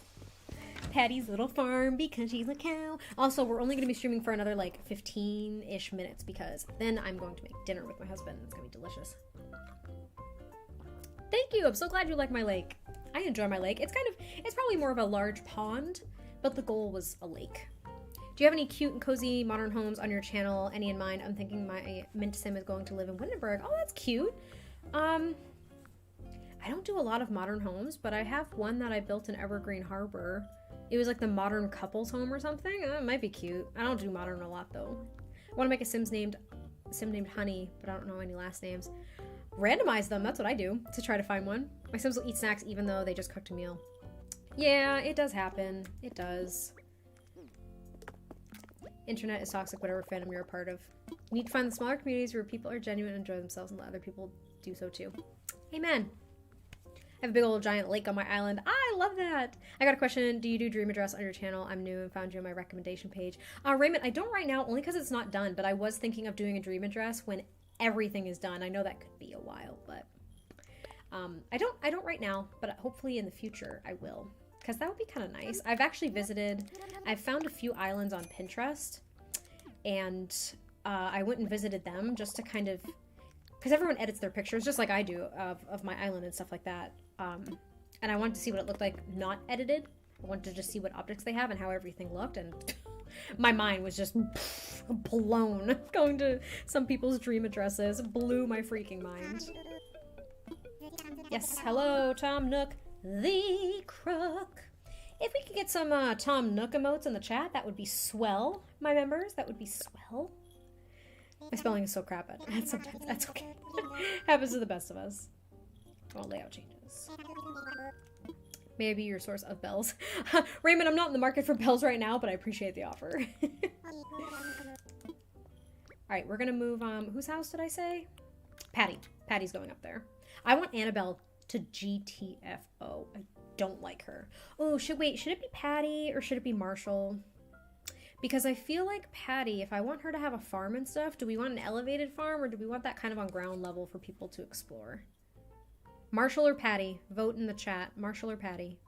Patty's little farm because she's a cow. Also, we're only gonna be streaming for another like 15-ish minutes because then I'm going to make dinner with my husband. It's gonna be delicious. Thank you. I'm so glad you like my lake. I enjoy my lake. It's probably more of a large pond, but the goal was a lake. Do you have any cute and cozy modern homes on your channel? Any in mind? I'm thinking my Mint Sim is going to live in Windenburg. Oh, that's cute. I don't do a lot of modern homes, but I have one that I built in Evergreen Harbor. It was like the modern couple's home or something. It might be cute. I don't do modern a lot though. I want to make a Sim named Honey, but I don't know any last names. Randomize them. That's what I do to try to find one. My Sims will eat snacks even though they just cooked a meal. Yeah, it does happen. It does. Internet is toxic, whatever fandom you're a part of. You need to find the smaller communities where people are genuine and enjoy themselves and let other people do so too. Amen. I have a big old giant lake on my island. I love that. I got a question. Do you do Dream Address on your channel? I'm new and found you on my recommendation page. Raymond, I don't right now only because it's not done, but I was thinking of doing a Dream Address when everything is done. I know that could be a while, but I don't right now, but hopefully in the future I will. Because that would be kind of nice. I've found a few islands on Pinterest, and I went and visited them just to kind of, because everyone edits their pictures just like I do of my island and stuff like that. And I wanted to see what it looked like not edited. I wanted to just see what objects they have and how everything looked, and my mind was just blown. Going to some people's dream addresses blew my freaking mind. Yes, hello, Tom Nook. The Crook. If we could get some Tom Nook emotes in the chat, that would be swell, my members. That would be swell. My spelling is so crap, but sometimes that's okay. Happens to the best of us. Oh, layout changes. Maybe your source of bells. Raymond, I'm not in the market for bells right now, but I appreciate the offer. Alright, we're gonna move, whose house did I say? Patty. Patty's going up there. I want Annabelle to GTFO. I don't like her. Oh, should it be Patty or should it be Marshall? Because I feel like Patty, if I want her to have a farm and stuff, do we want an elevated farm or do we want that kind of on ground level for people to explore? Marshall or Patty? Vote in the chat. Marshall or Patty?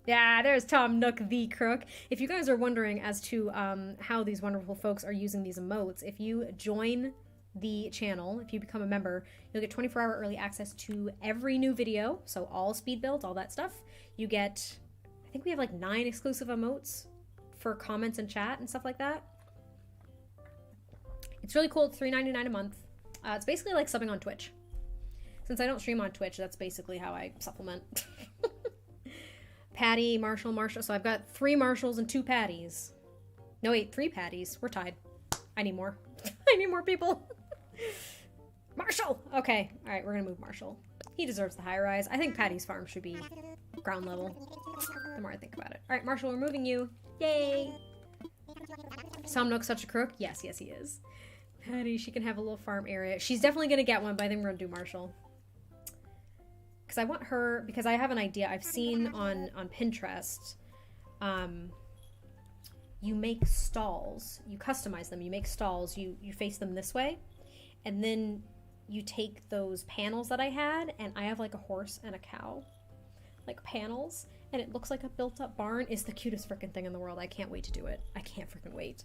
Yeah, there's Tom Nook the Crook. If you guys are wondering as to how these wonderful folks are using these emotes, if you join the channel, if you become a member, you'll get 24-hour early access to every new video. So all speed builds, all that stuff. You get, I think we have like 9 exclusive emotes for comments and chat and stuff like that. It's really cool. It's $3.99 a month. It's basically like subbing on Twitch. Since I don't stream on Twitch, that's basically how I supplement. Patty, Marshall, Marshall. So I've got 3 Marshalls and 2 Patties. No, wait, 3 Patties. We're tied. I need more. I need more people. Marshall! Okay. All right, we're going to move Marshall. He deserves the high rise. I think Patty's farm should be ground level. The more I think about it. All right, Marshall, we're moving you. Yay! Tom Nook's such a crook? Yes, yes, he is. Patty, she can have a little farm area. She's definitely going to get one, but I think we're going to do Marshall. Because I want her, because I have an idea I've seen on Pinterest. You make stalls. You customize them. You make stalls. You face them this way. And then you take those panels that I had, and I have like a horse and a cow. Like panels. And it looks like a built-up barn. It's the cutest freaking thing in the world. I can't wait to do it. I can't freaking wait.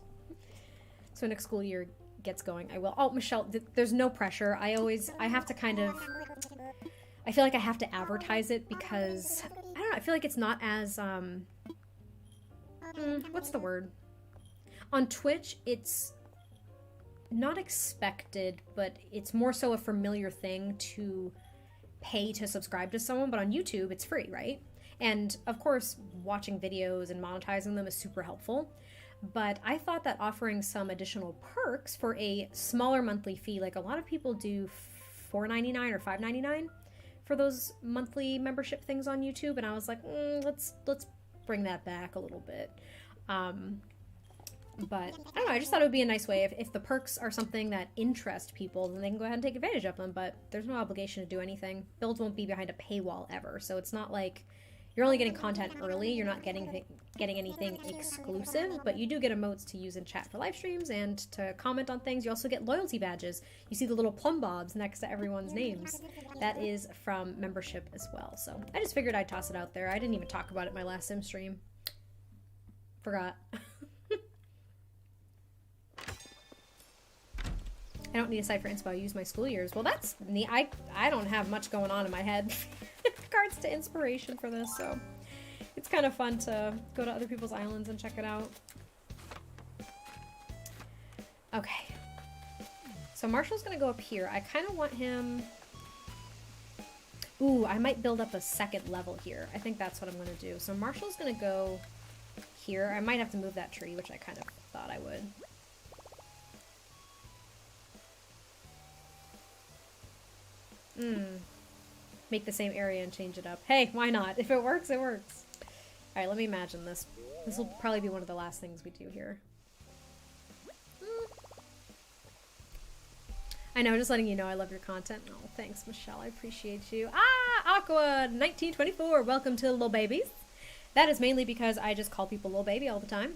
So next school year gets going, I will. Oh, Michelle, there's no pressure. I have to kind of, I feel like I have to advertise it because, I don't know, I feel like it's not as, what's the word? On Twitch, it's not expected, but it's more so a familiar thing to pay to subscribe to someone, but on YouTube, it's free, right? And of course, watching videos and monetizing them is super helpful. But I thought that offering some additional perks for a smaller monthly fee, like a lot of people do $4.99 or $5.99 for those monthly membership things on YouTube, and I was like, let's bring that back a little bit. But I don't know, I just thought it would be a nice way if the perks are something that interest people, then they can go ahead and take advantage of them. But there's no obligation to do anything. Builds won't be behind a paywall ever, so it's not like you're only getting content early. You're not getting anything exclusive, but you do get emotes to use in chat for live streams and to comment on things. You also get loyalty badges. You see the little plum bobs next to everyone's names. That is from membership as well. So I just figured I'd toss it out there. I didn't even talk about it in my last sim stream. Forgot. I don't need a site for inspo. I use my school years. Well, that's neat. I don't have much going on in my head in regards to inspiration for this, so it's kind of fun to go to other people's islands and check it out. Okay. So Marshall's going to go up here. I kind of want him... Ooh, I might build up a second level here. I think that's what I'm going to do. So Marshall's going to go here. I might have to move that tree, which I kind of thought I would. Make the same area and change it up. Hey, why not? If it works, it works. Alright, let me imagine this. This will probably be one of the last things we do here. I know, just letting you know I love your content. Oh, thanks, Michelle. I appreciate you. Ah, Aqua1924. Welcome to Lil Babies. That is mainly because I just call people Lil Baby all the time.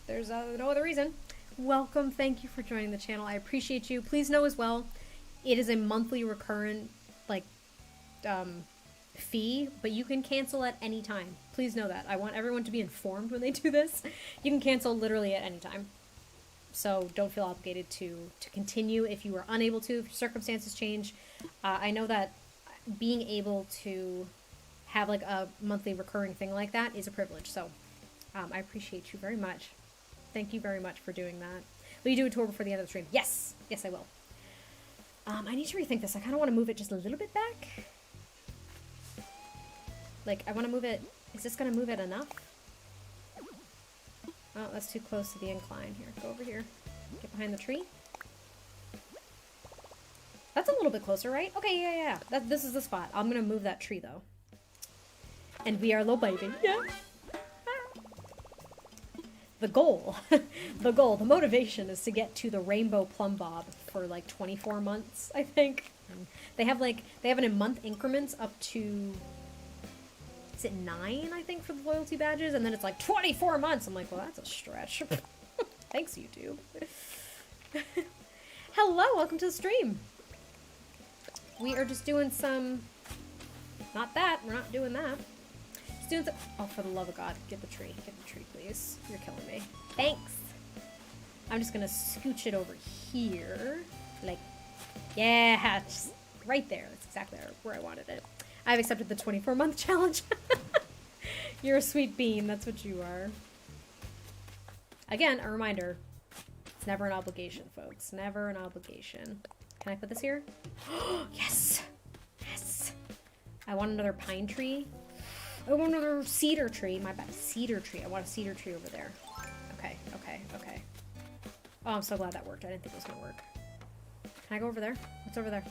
There's no other reason. Welcome. Thank you for joining the channel. I appreciate you. Please know as well, it is a monthly recurrent, like, fee, but you can cancel at any time. Please know that. I want everyone to be informed when they do this. You can cancel literally at any time. So don't feel obligated to continue if you are unable to, if circumstances change. I know that being able to have like a monthly recurring thing like that is a privilege. So I appreciate you very much. Thank you very much for doing that. Will you do a tour before the end of the stream? Yes. Yes, I will. I need to rethink this. I kind of want to move it just a little bit back. Like, I want to move it... Is this going to move it enough? Oh, that's too close to the incline. Here, go over here. Get behind the tree. That's a little bit closer, right? Okay, yeah. This is the spot. I'm going to move that tree, though. And we are Lil Baby. Yeah. The goal, the motivation is to get to the rainbow plum bob for like 24 months, I think. They have it in month increments up to, is it 9, I think, for the loyalty badges? And then it's like 24 months. I'm like, well, that's a stretch. Thanks, YouTube. Hello, welcome to the stream. We are just doing some, not that, we're not doing that. Oh, for the love of God, get the tree, please. You're killing me. Thanks. I'm just gonna scooch it over here. Like, yeah, just right there. That's exactly where I wanted it. I've accepted the 24-month challenge. You're a sweet bean, that's what you are. Again, a reminder, it's never an obligation, folks. Never an obligation. Can I put this here? Yes! Yes! I want another pine tree. I want another cedar tree. My bad. Cedar tree. I want a cedar tree over there. Okay, okay, okay. Oh, I'm so glad that worked. I didn't think it was gonna work. Can I go over there? What's over there?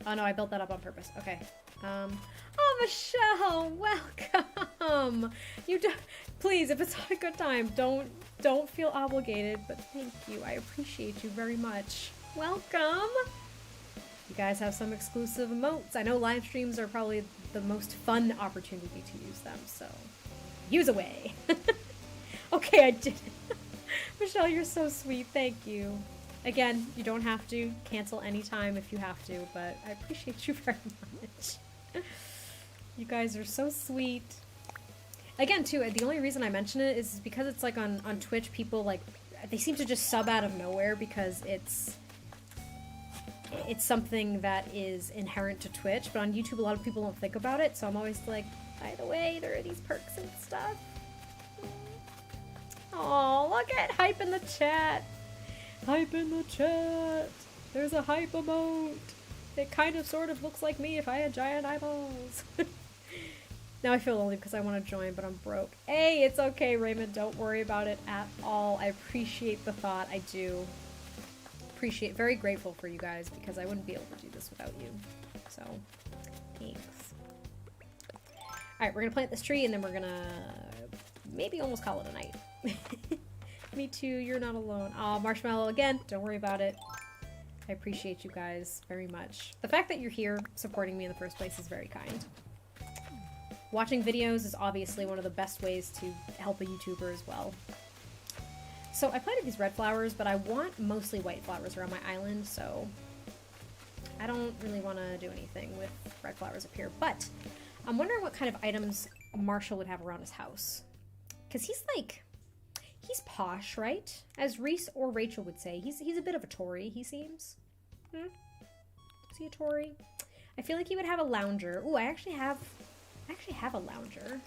Oh no, I built that up on purpose. Okay. Oh, Michelle, welcome. Please, if it's not a good time, don't feel obligated, but thank you. I appreciate you very much. Welcome. You guys have some exclusive emotes. I know live streams are probably the most fun opportunity to use them, so use away. Okay, I did it. Michelle, you're so sweet. Thank you. Again, you don't have to cancel anytime if you have to, but I appreciate you very much. You guys are so sweet. Again, too, the only reason I mention it is because it's like on Twitch, people like, they seem to just sub out of nowhere because it's something that is inherent to Twitch, but on YouTube a lot of people don't think about it, so I'm always like, by the way, there are these perks and stuff. Oh, look at hype in the chat. Hype in the chat. There's a hype emote. It kind of sort of looks like me if I had giant eyeballs. Now I feel lonely because I want to join, but I'm broke. Hey, it's okay, Raymond. Don't worry about it at all. I appreciate the thought. I do. Appreciate, very grateful for you guys because I wouldn't be able to do this without you. So, thanks. Alright, we're going to plant this tree and then we're going to maybe almost call it a night. Me too, you're not alone. Aw, Marshmallow, again, don't worry about it. I appreciate you guys very much. The fact that you're here supporting me in the first place is very kind. Watching videos is obviously one of the best ways to help a YouTuber as well. So I planted these red flowers, but I want mostly white flowers around my island, so I don't really want to do anything with red flowers up here. But I'm wondering what kind of items Marshall would have around his house. Because he's like, he's posh, right? As Reese or Rachel would say, he's a bit of a Tory, he seems. Is he a Tory? I feel like he would have a lounger. Ooh, I actually have a lounger.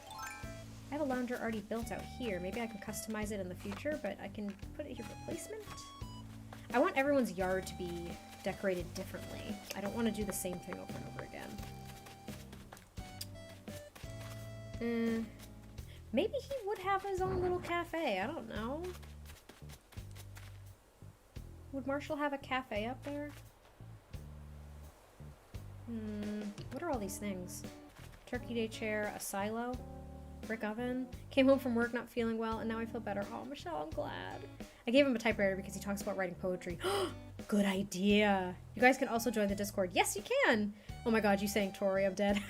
I have a lounger already built out here. Maybe I can customize it in the future, but I can put it here for placement. I want everyone's yard to be decorated differently. I don't want to do the same thing over and over again. Maybe he would have his own little cafe. I don't know. Would Marshall have a cafe up there? What are all these things? Turkey day chair, a silo, brick oven. Came home from work not feeling well, and now I feel better. Oh, Michelle, I'm glad. I gave him a typewriter because he talks about writing poetry. Good idea. You guys can also join the Discord. Yes, you can. Oh my god, you saying Tori, I'm dead.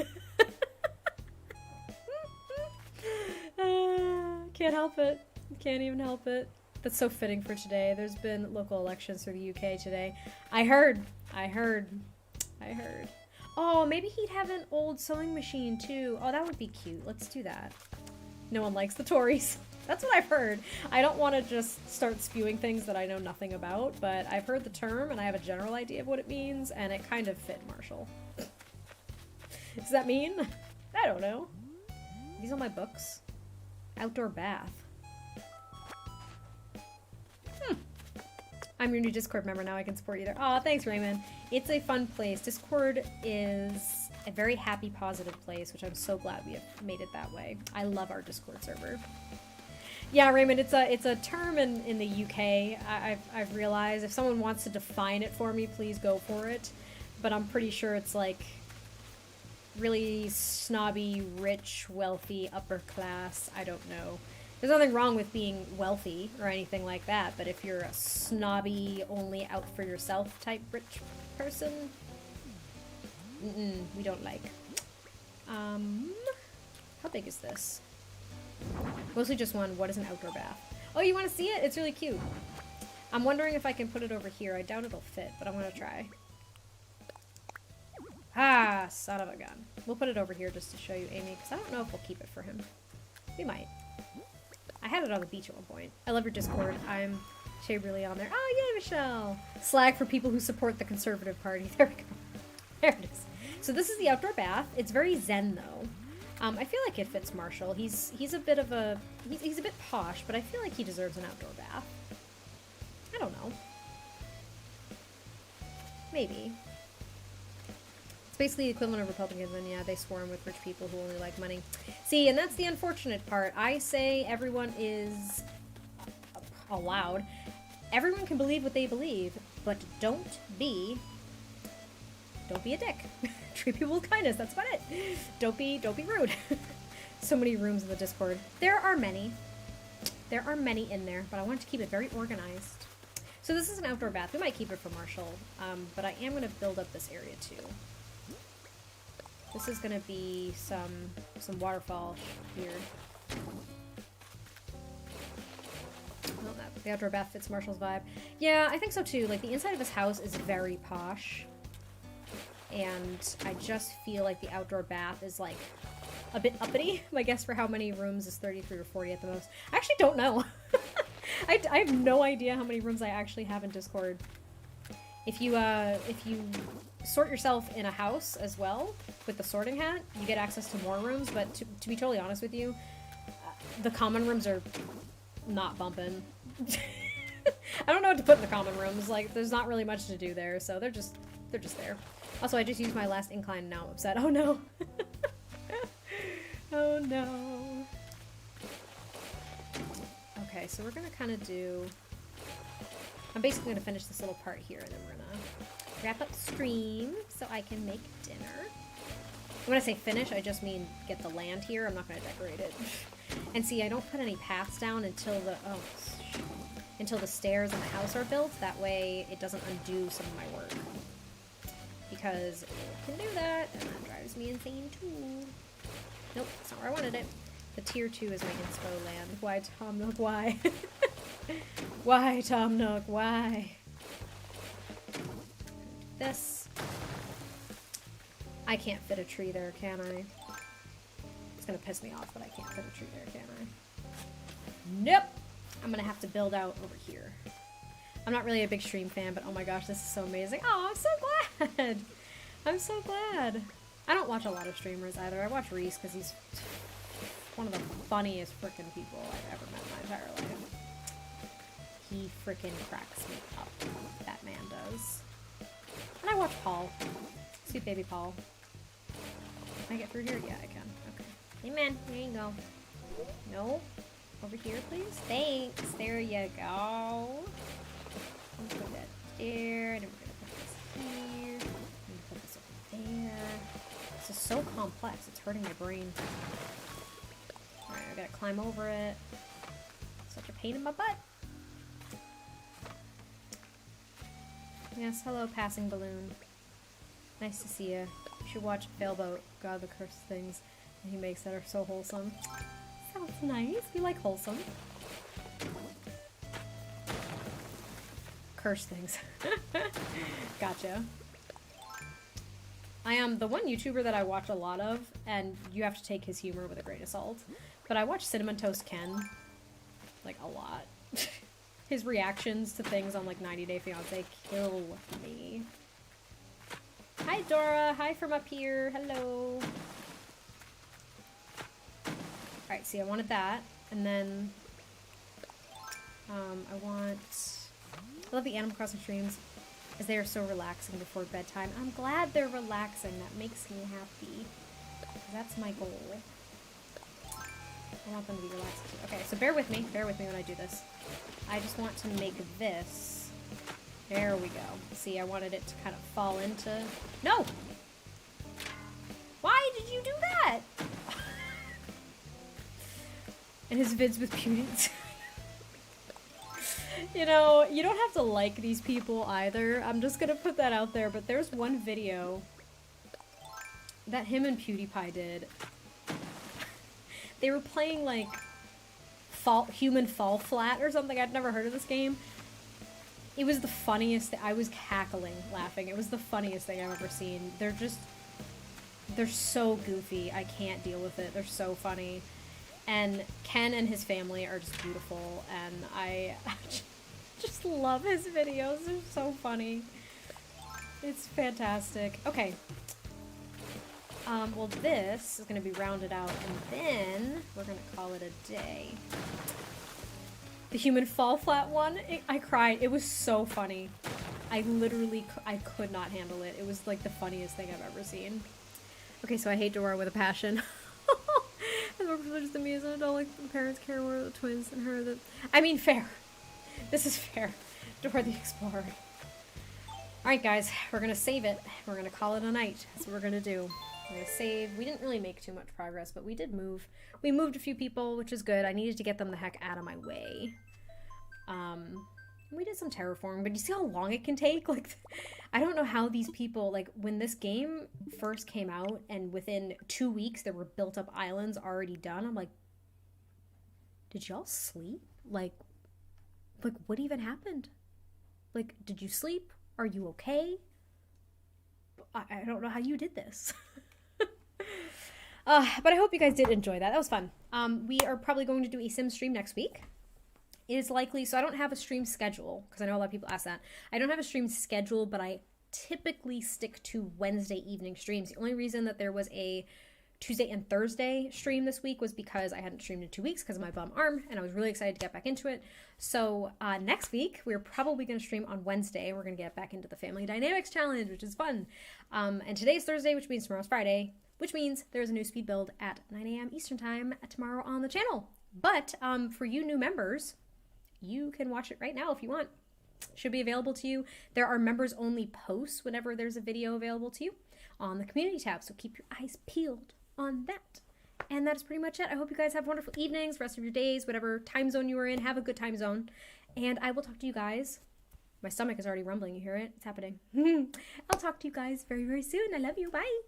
Can't help it. Can't even help it. That's so fitting for today. There's been local elections for the UK today. I heard. Oh, maybe he'd have an old sewing machine too. Oh, that would be cute. Let's do that. No one likes the Tories. That's what I've heard. I don't want to just start spewing things that I know nothing about, but I've heard the term and I have a general idea of what it means, and it kind of fit Marshall. Does that mean? I don't know. These are my books. Outdoor bath. I'm your new Discord member now. I can support you there. Aw, thanks, Raymond. It's a fun place. Discord is a very happy, positive place, which I'm so glad we have made it that way. I love our Discord server. Yeah, Raymond, it's a term in the UK. I've realized if someone wants to define it for me, please go for it. But I'm pretty sure it's like really snobby, rich, wealthy, upper class. I don't know. There's nothing wrong with being wealthy or anything like that, but if you're a snobby, only out for yourself type rich person, we don't like. How big is this? Mostly just one. What is an outdoor bath? Oh, you want to see it? It's really cute. I'm wondering if I can put it over here. I doubt it'll fit, but I'm going to try. Ah, son of a gun. We'll put it over here just to show you, Amy, because I don't know if we'll keep it for him. We might. I had it on the beach at one point. I love your Discord. I'm really on there. Oh, yay, Michelle! Slag for people who support the Conservative Party. There we go. There it is. So this is the outdoor bath. It's very zen, though. I feel like it fits Marshall. He's a bit of a he's a bit posh, but I feel like he deserves an outdoor bath. I don't know. Maybe. It's basically the equivalent of Republicans, and yeah, they swarm with rich people who only like money. See, and that's the unfortunate part. I say everyone is allowed. Everyone can believe what they believe, but don't be a dick. Treat people with kindness. That's about it. Don't be rude. So many rooms in the Discord. There are many. There are many in there, but I want to keep it very organized. So this is an outdoor bath. We might keep it for Marshall, but I am going to build up this area too. This is going to be some waterfall here. Oh, the outdoor bath fits Marshall's vibe. Yeah, I think so too. Like, the inside of his house is very posh. And I just feel like the outdoor bath is, like, a bit uppity. My guess for how many rooms is 33 or 40 at the most. I actually don't know. I have no idea how many rooms I actually have in Discord. If you sort yourself in a house as well, with the sorting hat, you get access to more rooms, but to be totally honest with you, the common rooms are not bumping. I don't know what to put in the common rooms. Like, there's not really much to do there, so they're just there. Also, I just used my last incline and now I'm upset. Oh no. Oh no. Okay, so we're gonna kind of do... I'm basically gonna finish this little part here and then we're gonna wrap up stream so I can make dinner. When I say finish, I just mean get the land here. I'm not gonna decorate it. And see, I don't put any paths down until the stairs in the house are built. That way it doesn't undo some of my work. Because it can do that, and that drives me insane too. Nope, that's not where I wanted it. The tier 2 is my inspo land. Why, Tom Nook, why? Why, Tom Nook, why? This. I can't fit a tree there, can I? It's gonna piss me off, but I can't fit a tree there, can I? Nope! I'm gonna have to build out over here. I'm not really a big stream fan, but oh my gosh, this is so amazing. Oh, I'm so glad! I'm so glad. I don't watch a lot of streamers either. I watch Reese because he's one of the funniest frickin' people I've ever met in my entire life. He frickin' cracks me up. That man does. And I watch Paul. Sweet baby Paul. Can I get through here? Yeah, I can. Okay. Hey man, here you go. No? Over here, please? Thanks. There you go. Let's put that there, and then we're gonna put this here, and put this over there. This is so complex, it's hurting my brain. Alright, I gotta climb over it. Such a pain in my butt. Yes, hello, passing balloon. Nice to see you. You should watch Failboat. God, the cursed things that he makes that are so wholesome. Sounds nice. You like wholesome. Curse things. Gotcha. I am the one YouTuber that I watch a lot of, and you have to take his humor with a grain of salt. But I watch Cinnamon Toast Ken, like, a lot. His reactions to things on, like, 90 Day Fiancé kill me. Hi, Dora. Hi from up here. Hello. Alright, see, I wanted that. And then, I love the Animal Crossing streams, as they are so relaxing before bedtime. I'm glad they're relaxing. That makes me happy. That's my goal. I want them to be relaxing too. Okay, so bear with me. Bear with me when I do this. I just want to make this. There we go. See, I wanted it to kind of fall into... No! Why did you do that? And his vids with Pewdies. You know, you don't have to like these people either. I'm just gonna put that out there, but there's one video that him and PewDiePie did. They were playing, like, Human Fall Flat or something. I'd never heard of this game. It was the funniest thing. I was cackling, laughing. It was the funniest thing I've ever seen. They're so goofy. I can't deal with it. They're so funny. And Ken and his family are just beautiful, and I just love his videos. They're so funny. It's fantastic. Okay. Well, this is going to be rounded out, and then we're going to call it a day. The human fall flat one, I cried. It was so funny. I could not handle it. It was like the funniest thing I've ever seen. Okay, so I hate Dora with a passion. And we're just me as an adult, like the parents care more the twins and her. I mean, fair. This is fair. Dora the Explorer. Alright guys, we're gonna save it. We're gonna call it a night. That's what we're gonna do. We're gonna save. We didn't really make too much progress, but we did move. We moved a few people, which is good. I needed to get them the heck out of my way. We did some terraforming, but you see how long it can take? Like, I don't know how these people, like, when this game first came out and within 2 weeks there were built up islands already done, I'm like, did y'all sleep? Like, what even happened? Like, did you sleep? Are you okay? I don't know how you did this. But I hope you guys did enjoy that. That was fun. We are probably going to do a sim stream next week. It is likely, so I don't have a stream schedule, because I know a lot of people ask that. I don't have a stream schedule, but I typically stick to Wednesday evening streams. The only reason that there was a Tuesday and Thursday stream this week was because I hadn't streamed in 2 weeks because of my bum arm, and I was really excited to get back into it. So next week, we're probably going to stream on Wednesday. We're going to get back into the Family Dynamics Challenge, which is fun. And today's Thursday, which means tomorrow's Friday, which means there's a new speed build at 9 a.m. Eastern Time tomorrow on the channel. But for you new members, you can watch it right now if you want. Should be available to you. There are members only posts whenever there's a video available to you on the community tab, so keep your eyes peeled on that. And that is pretty much it. I hope you guys have wonderful evenings, rest of your days, whatever time zone you are in. Have a good time zone. And I will talk to you guys. My stomach is already rumbling. You hear it? It's happening. I'll talk to you guys very, very soon. I love you. Bye.